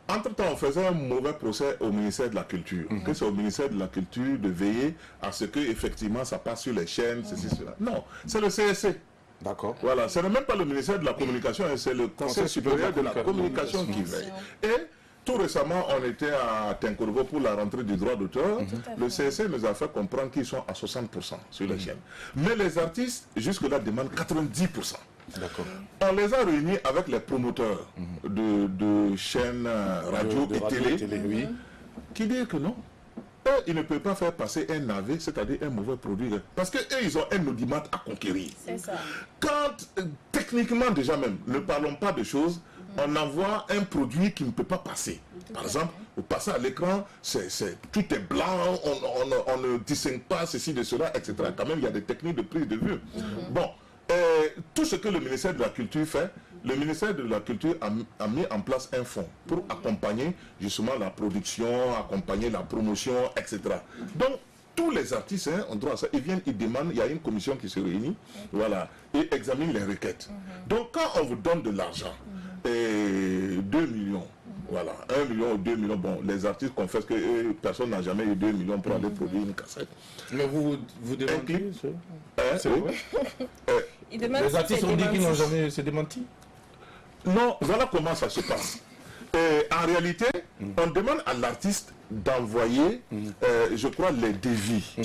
entre-temps, on faisait un mauvais procès au ministère de la Culture. Que c'est au ministère de la Culture de veiller à ce que, effectivement, ça passe sur les chaînes, ceci, cela. Non, c'est le CSC. D'accord. Voilà, ce n'est même pas le ministère de la Communication, hein, c'est le Conseil supérieur de la communication qui veille. Et tout récemment, on était à Tinkourgo pour la rentrée du droit d'auteur. Le CSC nous a fait comprendre qu'ils sont à 60% sur les chaînes. Mais les artistes, jusque-là, demandent 90%. D'accord. On les a réunis avec les promoteurs de chaînes radio De et radio télé, et télé, oui. qui disent que non. Eux, ils ne peuvent pas faire passer un navet, c'est-à-dire un mauvais produit. Parce qu'eux, ils ont un audimat à conquérir. C'est ça. Quand, techniquement déjà même, ne parlons pas de choses, on envoie un produit qui ne peut pas passer. Par exemple, vous passez à l'écran, tout est blanc, on ne distingue pas ceci de cela, etc. Quand même, il y a des techniques de prise de vue. Bon, tout ce que le ministère de la Culture fait, le ministère de la Culture a mis en place un fonds pour accompagner justement la production, accompagner la promotion, etc. Donc, tous les artistes ont droit à ça. Ils viennent, ils demandent, il y a une commission qui se réunit, voilà, et examine les requêtes. Donc, quand on vous donne de l'argent, 2 millions, voilà, 1 million ou 2 millions, bon, les artistes confessent que personne n'a jamais eu 2 millions pour aller produire une cassette. Mais vous demandez clip. c'est vrai? Il demande Les si artistes c'est ont dit qu'ils n'ont démenti. jamais se démenti. Non, voilà comment ça se passe. En réalité, on demande à l'artiste d'envoyer, je crois, les devis.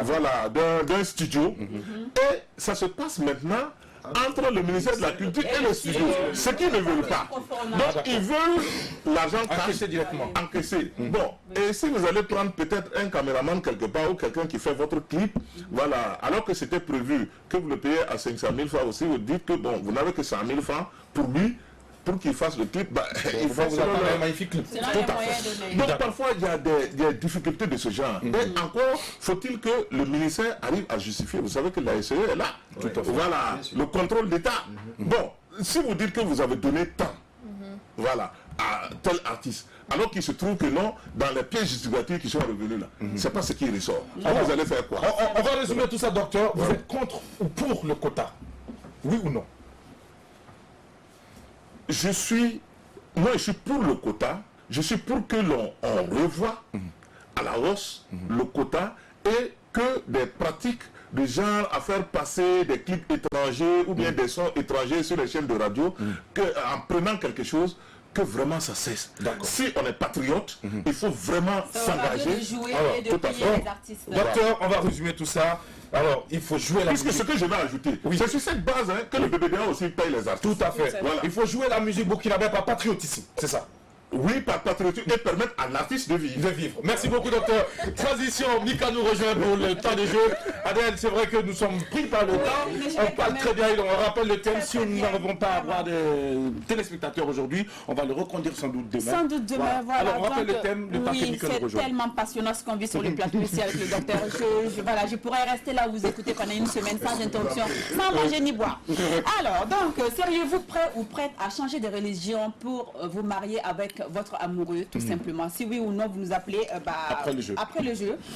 Voilà, d'un studio. Et ça se passe maintenant entre le ministère de la Culture et le studio. Ce qu'ils ne veulent pas. Donc, ils veulent l'argent Encaissé directement. encaissé. Bon, et si vous allez prendre peut-être un caméraman quelque part ou quelqu'un qui fait votre clip, voilà, alors que c'était prévu que vous le payez à 500 000 francs aussi, vous dites que bon, vous n'avez que 100 000 francs pour lui, pour qu'il fasse le clip, bah, il faut Vous attendez un magnifique clip. C'est là tout les à moyens fait. de Donc parfois il y a des difficultés de ce genre. Et encore faut-il que le ministère arrive à justifier. Vous savez que la SE est là. Voilà, le contrôle d'État. Bon, si vous dites que vous avez donné tant, voilà, à tel artiste, alors qu'il se trouve que non, dans les pièces justificatives qui sont revenus là, c'est pas ce qui ressort. Alors vous allez faire quoi? On va résumer tout ça, docteur. Vous êtes contre ou pour le quota? Oui ou non? Je suis pour le quota, je suis pour que l'on revoie à la hausse le quota et que des pratiques de genre à faire passer des clips étrangers ou bien des sons étrangers sur les chaînes de radio, en prenant quelque chose, que vraiment ça cesse. Si on est patriote, il faut vraiment s'engager. de jouer Alors, et de tout à payer fait. les artistes. Docteur, on va résumer tout ça. Alors, il faut jouer la Puisque musique. ce que je vais ajouter, c'est sur cette base que le BBDA aussi paye les artistes. Tout à fait. Voilà. Il faut jouer la musique burkinabé par patriotisme. C'est ça. Oui, par patriotisme et permettre à l'artiste de vivre. De vivre. Merci beaucoup, docteur. Transition, Mika nous rejoint pour le temps de jeu. Adèle, c'est vrai que nous sommes pris par le temps. On parle très bien, on rappelle le thème. Si nous n'arrivons pas à avoir des téléspectateurs aujourd'hui, on va le reconduire sans doute demain. Sans doute demain, voilà. Alors, on rappelle Donc, le thème, le temps que oui, Mika nous c'est rejoint. tellement passionnant ce qu'on vit sur le plateau ici avec le docteur. Voilà, je pourrais rester là vous écouter pendant une semaine sans interruption, sans manger ni boire. Alors, donc, seriez-vous prêt ou prête à changer de religion pour vous marier avec votre amoureux, tout simplement? Si oui ou non, vous nous appelez Après le jeu.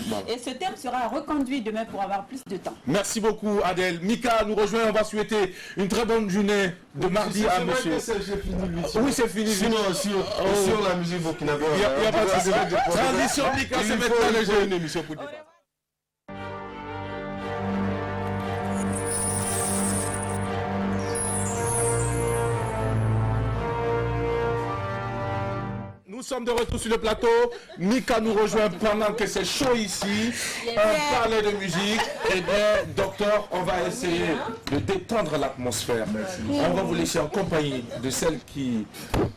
Voilà. Et ce thème sera reconduit demain pour avoir plus de temps. Merci beaucoup, Adèle. Mika nous rejoint. On va souhaiter une très bonne journée de mardi à monsieur. J'ai fini l'émission. Oui, c'est fini. Sinon, sur la musique burkinabé, Il n'y a pas de souci. Transition, Mika, c'est maintenant le jeu. une émission pour dire. Nous sommes de retour sur le plateau. Mika nous rejoint pendant que c'est chaud ici. On parlait de musique. Eh bien, docteur, on va essayer de détendre l'atmosphère. On va vous laisser en compagnie de celle qui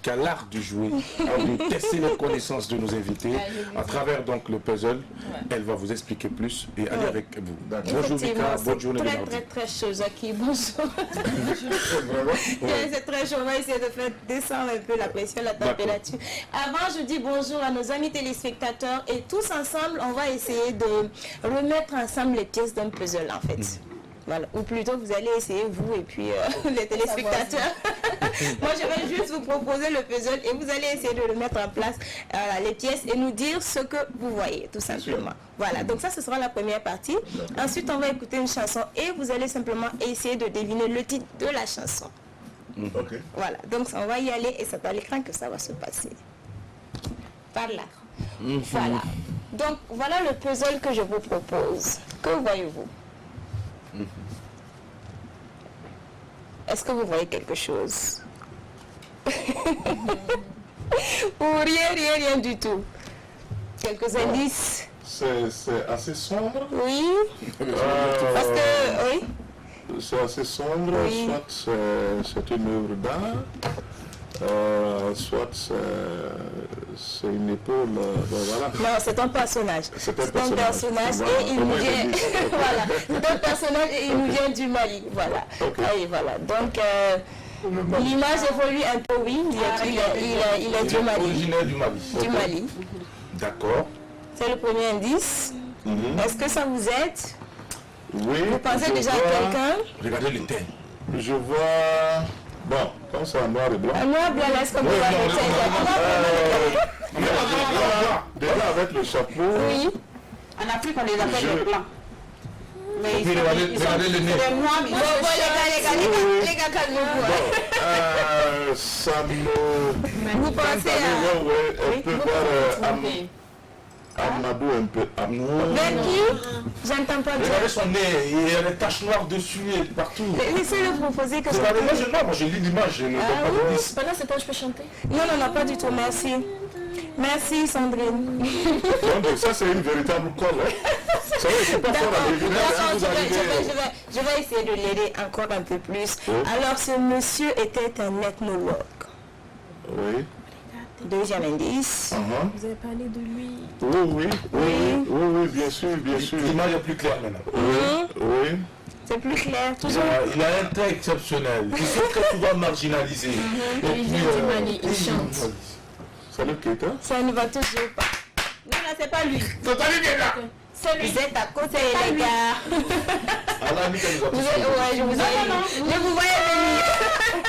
a l'art de jouer, de tester les connaissances de nos invités. À travers donc le puzzle, elle va vous expliquer plus et aller avec vous. Bonjour Mika, bonne journée de mardi. Très chaud, Jackie. Bonjour. C'est très chaud. On va essayer de faire descendre un peu la pression, la température. Avant, je dis bonjour à nos amis téléspectateurs et tous ensemble, on va essayer de remettre ensemble les pièces d'un puzzle en fait. Voilà. Ou plutôt, vous allez essayer, vous et puis les téléspectateurs. Moi, je vais juste vous proposer le puzzle et vous allez essayer de le mettre en place, les pièces, et nous dire ce que vous voyez, tout simplement. Voilà, donc ça, ce sera la première partie. Ensuite, on va écouter une chanson et vous allez simplement essayer de deviner le titre de la chanson. Ok. Voilà, donc on va y aller et c'est à l'écran que ça va se passer. Par là. Voilà. Donc, voilà le puzzle que je vous propose. Que voyez-vous? Est-ce que vous voyez quelque chose? Ou rien du tout? Quelques indices? C'est assez sombre. Oui. Parce que, oui. C'est assez sombre, Oui. soit c'est une œuvre d'art, soit c'est une épaule, voilà. Non, c'est un personnage. C'est un personnage. Et Voilà. il nous vient, voilà, c'est un personnage et il nous vient du Mali, voilà. Ok. Et voilà. Donc l'image évolue un peu, oui. Il est du Mali. Originaire du Mali. Du Mali. D'accord. C'est le premier indice. Est-ce que ça vous aide? Oui. Vous pensez je déjà à vois- quelqu'un? Regardez le thème. Je vois, bon, comme c'est en noir et blanc. Un noir blanc, est-ce qu'on peut voir le tête? Déjà avec le chapeau, Oui. En Afrique, on les appelle les blancs. Mais Et puis regardez le nez. c'est des noirs, mais Bon, les gars, calmez-vous. ça me... Vous pensez à... Ouais, un peu vers Amadou, un peu. Vers qui? J'entends pas bien. Regardez son nez, il y a des taches noires dessus et partout. Laissez-le proposer que je... Regardez, moi je lis l'image, je ne donne pas de liste. Pendant ce temps, je peux chanter? Non, pas du tout, merci. Merci, Sandrine. Donc ça c'est une véritable colle. Hein. Ça va, c'est pas fort à deviner. D'accord, Si vous arrivez- je vais essayer de l'aider encore un peu plus. Alors, ce monsieur était un ethnologue. Oui. Deuxième indice. Vous avez parlé de lui. Oui, bien sûr. L'image est plus claire maintenant. Oui. C'est plus clair, Il toujours. a un trait exceptionnel. Ils sont très souvent marginalisés. Et puis, il chante. Salut Keita. Ça ne va toujours pas. Non, c'est pas lui. Totalement bien là. Vous êtes à côté, les gars. Allah nous a Vous êtes, ouais, je vous ai je vous voyais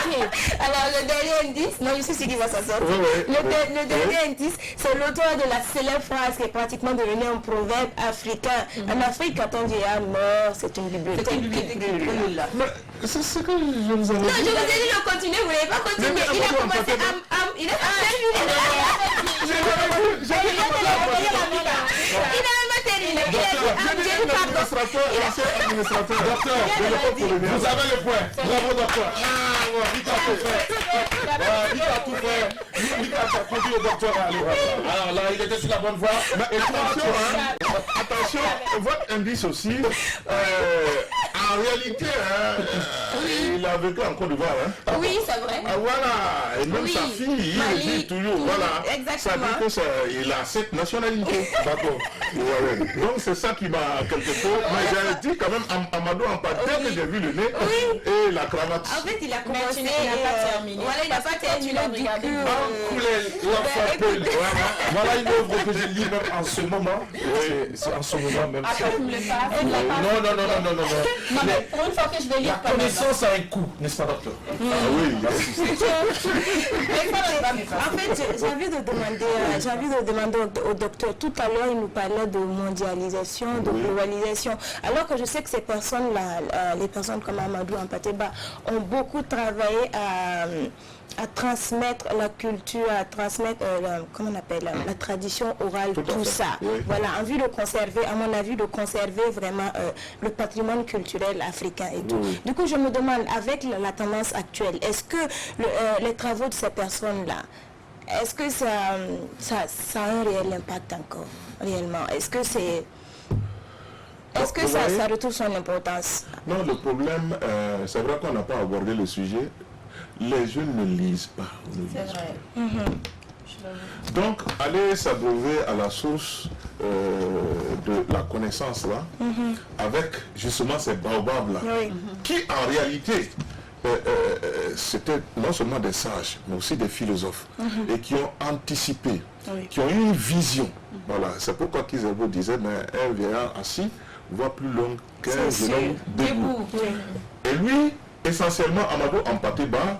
venir. Alors, le dernier indice, non, je suis sûr qu'il va s'en sortir. Le dernier indice, c'est l'auteur de la célèbre phrase qui est pratiquement devenue un proverbe africain. En Afrique, quand on dit ah, mort, c'est une bibliothèque. C'est ce que je vous avais Non, dit. je vous ai dit de continuer, vous n'avez pas continué. Mais Il a commencé il a terminé. Il a Administrateur. Docteur, Vous avez le point. Bravo docteur. Vite à tout fait. Vite à tout fait. Vite à conduire le docteur. Alors là, il était sur la bonne voie. Mais attention, votre indice aussi, en réalité, il a vécu en Côte d'Ivoire. Oui, c'est vrai. Voilà, et même Oui, sa fille, il Mali, dit toujours, voilà, exactement. ça dit qu'il a cette nationalité. D'accord. Ouais. Donc c'est ça qui m'a quelque peu, mais j'ai dit quand même Amadou en pas, dès que j'ai vu le nez et la cravate. En fait, il a commencé. il n'a pas terminé. Voilà, il n'a pas terminé. Du coup, Voilà une œuvre que je lis même en ce moment. C'est en ce moment même. Non. Non, mais pour une fois que je vais La lire quand même. connaissance a un coût, n'est-ce pas docteur? Ah oui, en fait, j'ai envie de demander au docteur. Tout à l'heure, il nous parlait de mondialisation, de globalisation. Alors que je sais que ces personnes-là, les personnes comme Amadou Ampateba, ont beaucoup travaillé à transmettre la culture, à transmettre, comment on appelle, la tradition orale, tout ça. Oui. Voilà, en vue de conserver, à mon avis, de conserver vraiment le patrimoine culturel africain et tout. Du coup, je me demande, avec la tendance actuelle, est-ce que les travaux de ces personnes-là, est-ce que ça a un réel impact encore, réellement? Est-ce que c'est... Est-ce que ça retrouve son importance? non, le problème, c'est vrai qu'on n'a pas abordé le sujet. Les jeunes ne lisent pas. C'est vrai. Donc, aller s'abreuver à la source de la connaissance là, avec justement ces baobabs là, qui en réalité c'était non seulement des sages, mais aussi des philosophes, et qui ont anticipé, qui ont eu une vision. Voilà, c'est pourquoi Kizerbo disait, mais un vieillard assis voire plus longue qu'un C'est jeune homme debout. Et lui, essentiellement, Amadou Ampateba,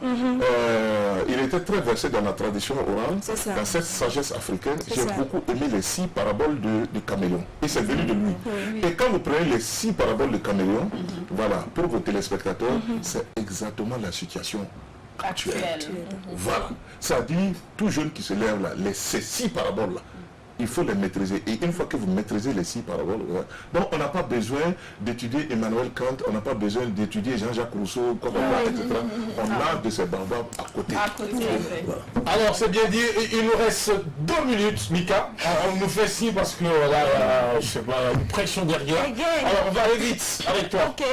il était très versé dans la tradition orale, dans cette sagesse africaine. J'ai beaucoup aimé les 6 paraboles du caméléon. Et c'est venu de lui. Et quand vous prenez les 6 paraboles du caméléon, voilà, pour vos téléspectateurs, c'est exactement la situation actuelle. Voilà. Ça dit, tout jeune qui se lève là, ces 6 paraboles-là, il faut les maîtriser. Et une fois que vous maîtrisez les 6 paraboles, donc on n'a pas besoin d'étudier Emmanuel Kant, on n'a pas besoin d'étudier Jean-Jacques Rousseau, etc. On a de ces barbares à côté. Voilà. Alors c'est bien dit, il nous reste 2 minutes, Mika. On nous fait signe parce que là, je sais pas, une pression derrière. Alors on va aller vite avec toi. Ok,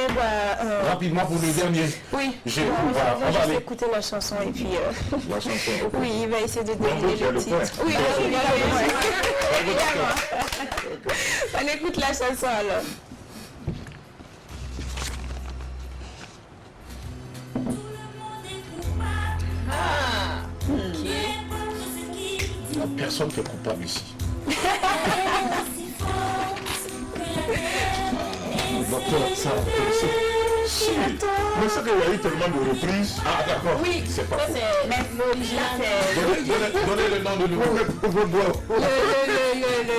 Rapidement pour le dernier. Oui. On va aller écouter la chanson et puis... La chanson. Oui, il va essayer de deviner le titre. Oui, on écoute la chanson alors. Personne n'est coupable ici. Docteur, ça, Si, mais c'est qu'il y a eu tellement de reprises. Ah d'accord. Oui, c'est pas ça faux. c'est... Mais l'original c'est... Donnez le nom de nouveau.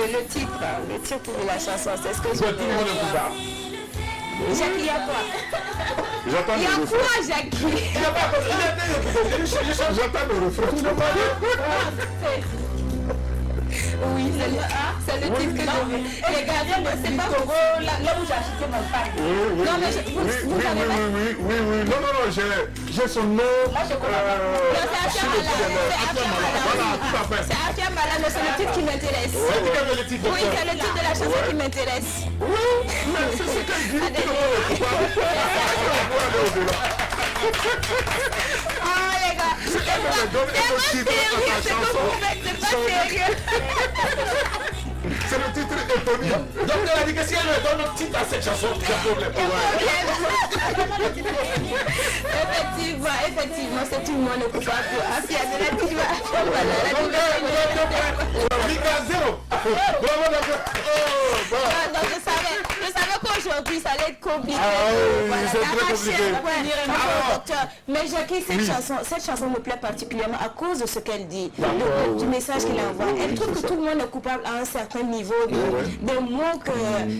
Le titre de la chanson, c'est ce que je Tout le monde est coupable. Jacques, il y a quoi? J'attends Il y a le refrain. quoi, Jacques? J'attends le refrain. Oui, c'est le titre que je veux. Les gardiens, c'est pas Togo, là où j'ai acheté mon pack. Non, mais vous savez pas. Oui. Non, j'ai son nom. Moi je comprends. C'est Afia Malade, mais c'est le titre qui m'intéresse. Oui, c'est le titre de la chanson qui m'intéresse. Mais c'est ce qu'elle dit. Oh les gars, c'est pas sérieux. C'est le titre éponyme. Donc elle a dit que si elle me donne le titre à cette chanson, il y a problème. Effectivement, c'est tout le monde est coupable. Afia, c'est la petite Mika, 0. Bravo, docteur. donc je savais qu'aujourd'hui ça allait être compliqué. C'est très compliqué. Mais Jackie, cette chanson me plaît particulièrement à cause de ce qu'elle dit, du message qu'elle envoie. Elle trouve que tout le monde est coupable à un certain niveau des mots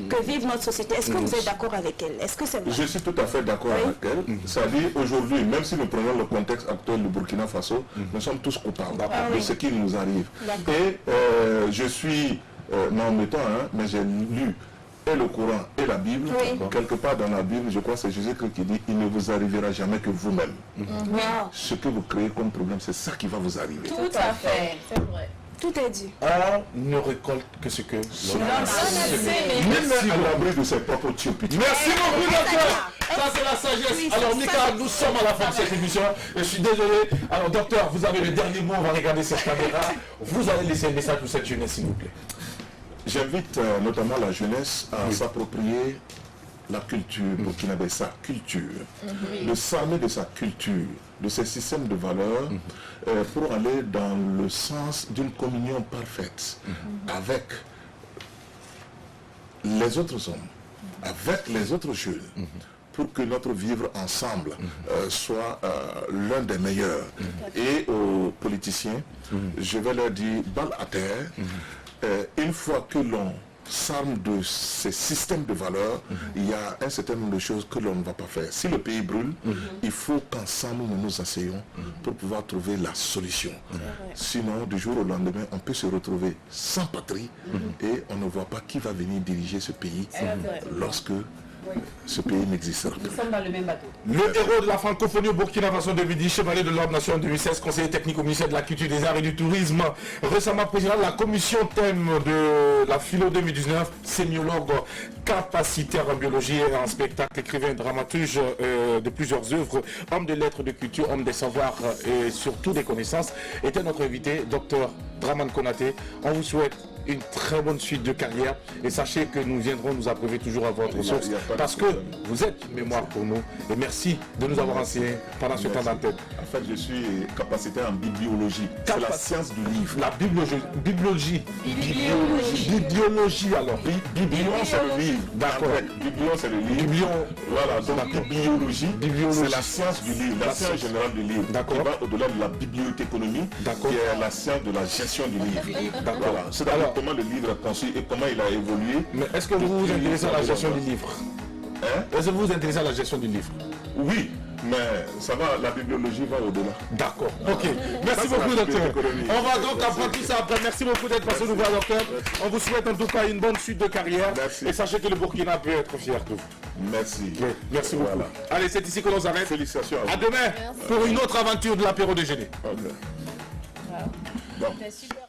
que vive notre société. Est-ce que vous êtes d'accord avec elle? Est-ce que c'est vrai? Je suis tout à fait d'accord avec elle. C'est-à-dire aujourd'hui, même si nous prenons le contexte actuel du Burkina Faso, nous sommes tous coupables de ce qui nous arrive. Et je suis, non en temps, mais j'ai lu et le Coran et la Bible. Quelque part dans la Bible, je crois que c'est Jésus-Christ qui dit, il ne vous arrivera jamais que vous-même. Ce que vous créez comme problème, c'est ça qui va vous arriver. Tout à fait, c'est vrai. Tout est dit. On ne récolte que ce que l'on a. Merci à l'abri de ses propres turpitudes. Merci beaucoup, docteur. Ça, c'est la sagesse. Alors, Mika, nous sommes à la fin de cette émission. Je suis désolé. Alors, docteur, vous avez le dernier mot. On va regarder cette caméra. Vous allez laisser un message pour cette jeunesse, s'il vous plaît. J'invite notamment la jeunesse à s'approprier la culture burkinabé, sa culture, de s'armer de sa culture, de ses systèmes de valeurs, pour aller dans le sens d'une communion parfaite avec les autres hommes, avec les autres jeunes, pour que notre vivre ensemble soit l'un des meilleurs. Et aux politiciens, je vais leur dire, balle à terre, une fois que l'on s'arme de ces systèmes de valeurs, il y a un certain nombre de choses que l'on ne va pas faire. Si le pays brûle, il faut qu'ensemble nous nous asseyons pour pouvoir trouver la solution. Sinon, du jour au lendemain, on peut se retrouver sans patrie et on ne voit pas qui va venir diriger ce pays lorsque ce pays n'existera plus. Nous sommes dans le même bateau. Le héros de la francophonie au Burkina Faso 2010, chevalier de l'ordre national 2016, conseiller technique au ministère de la Culture, des Arts et du Tourisme, récemment président de la commission thème de la philo 2019, sémiologue capacitaire en biologie et en spectacle, écrivain, dramaturge de plusieurs œuvres, homme de lettres, de culture, homme des savoirs et surtout des connaissances, était notre invité, docteur Dramane Konaté. On vous souhaite une très bonne suite de carrière. Et sachez que nous viendrons nous abreuver toujours à votre source. il y a pas de Parce que vous êtes une mémoire pour nous. Et merci de nous avoir enseigné pendant ce temps d'antenne. En fait, je suis capacité en bibliologie. C'est la science du livre. La bibliologie. Bibliologie alors. Biblion, c'est le livre. D'accord. Biblion, c'est le livre. Biblion. Voilà, donc bibliologie, Bibliologie. c'est la science du livre, la science générale du livre. D'accord. Qui va au-delà de la bibliothéconomie, D'accord. qui est la science de la gestion du livre. D'accord. Voilà. C'est Alors, comment le livre est conçu et comment il a évolué. mais est-ce que vous vous intéressez à la gestion du livre? Hein? Est-ce que vous vous intéressez à la gestion du livre? Oui, mais ça va, la bibliologie va au-delà. D'accord, ok. Merci Ça, c'est beaucoup, la docteur. économie. On va donc apprendre tout ça après. Merci beaucoup d'être passé nous voir, docteur. On vous souhaite en tout cas une bonne suite de carrière. Merci. Et sachez que le Burkina peut être fier de vous. Merci. Oui, merci beaucoup. Voilà. Allez, c'est ici que l'on s'arrête. Félicitations à À vous. demain pour une autre aventure de l'apéro déjeuner. Ok. Bon. C'était super.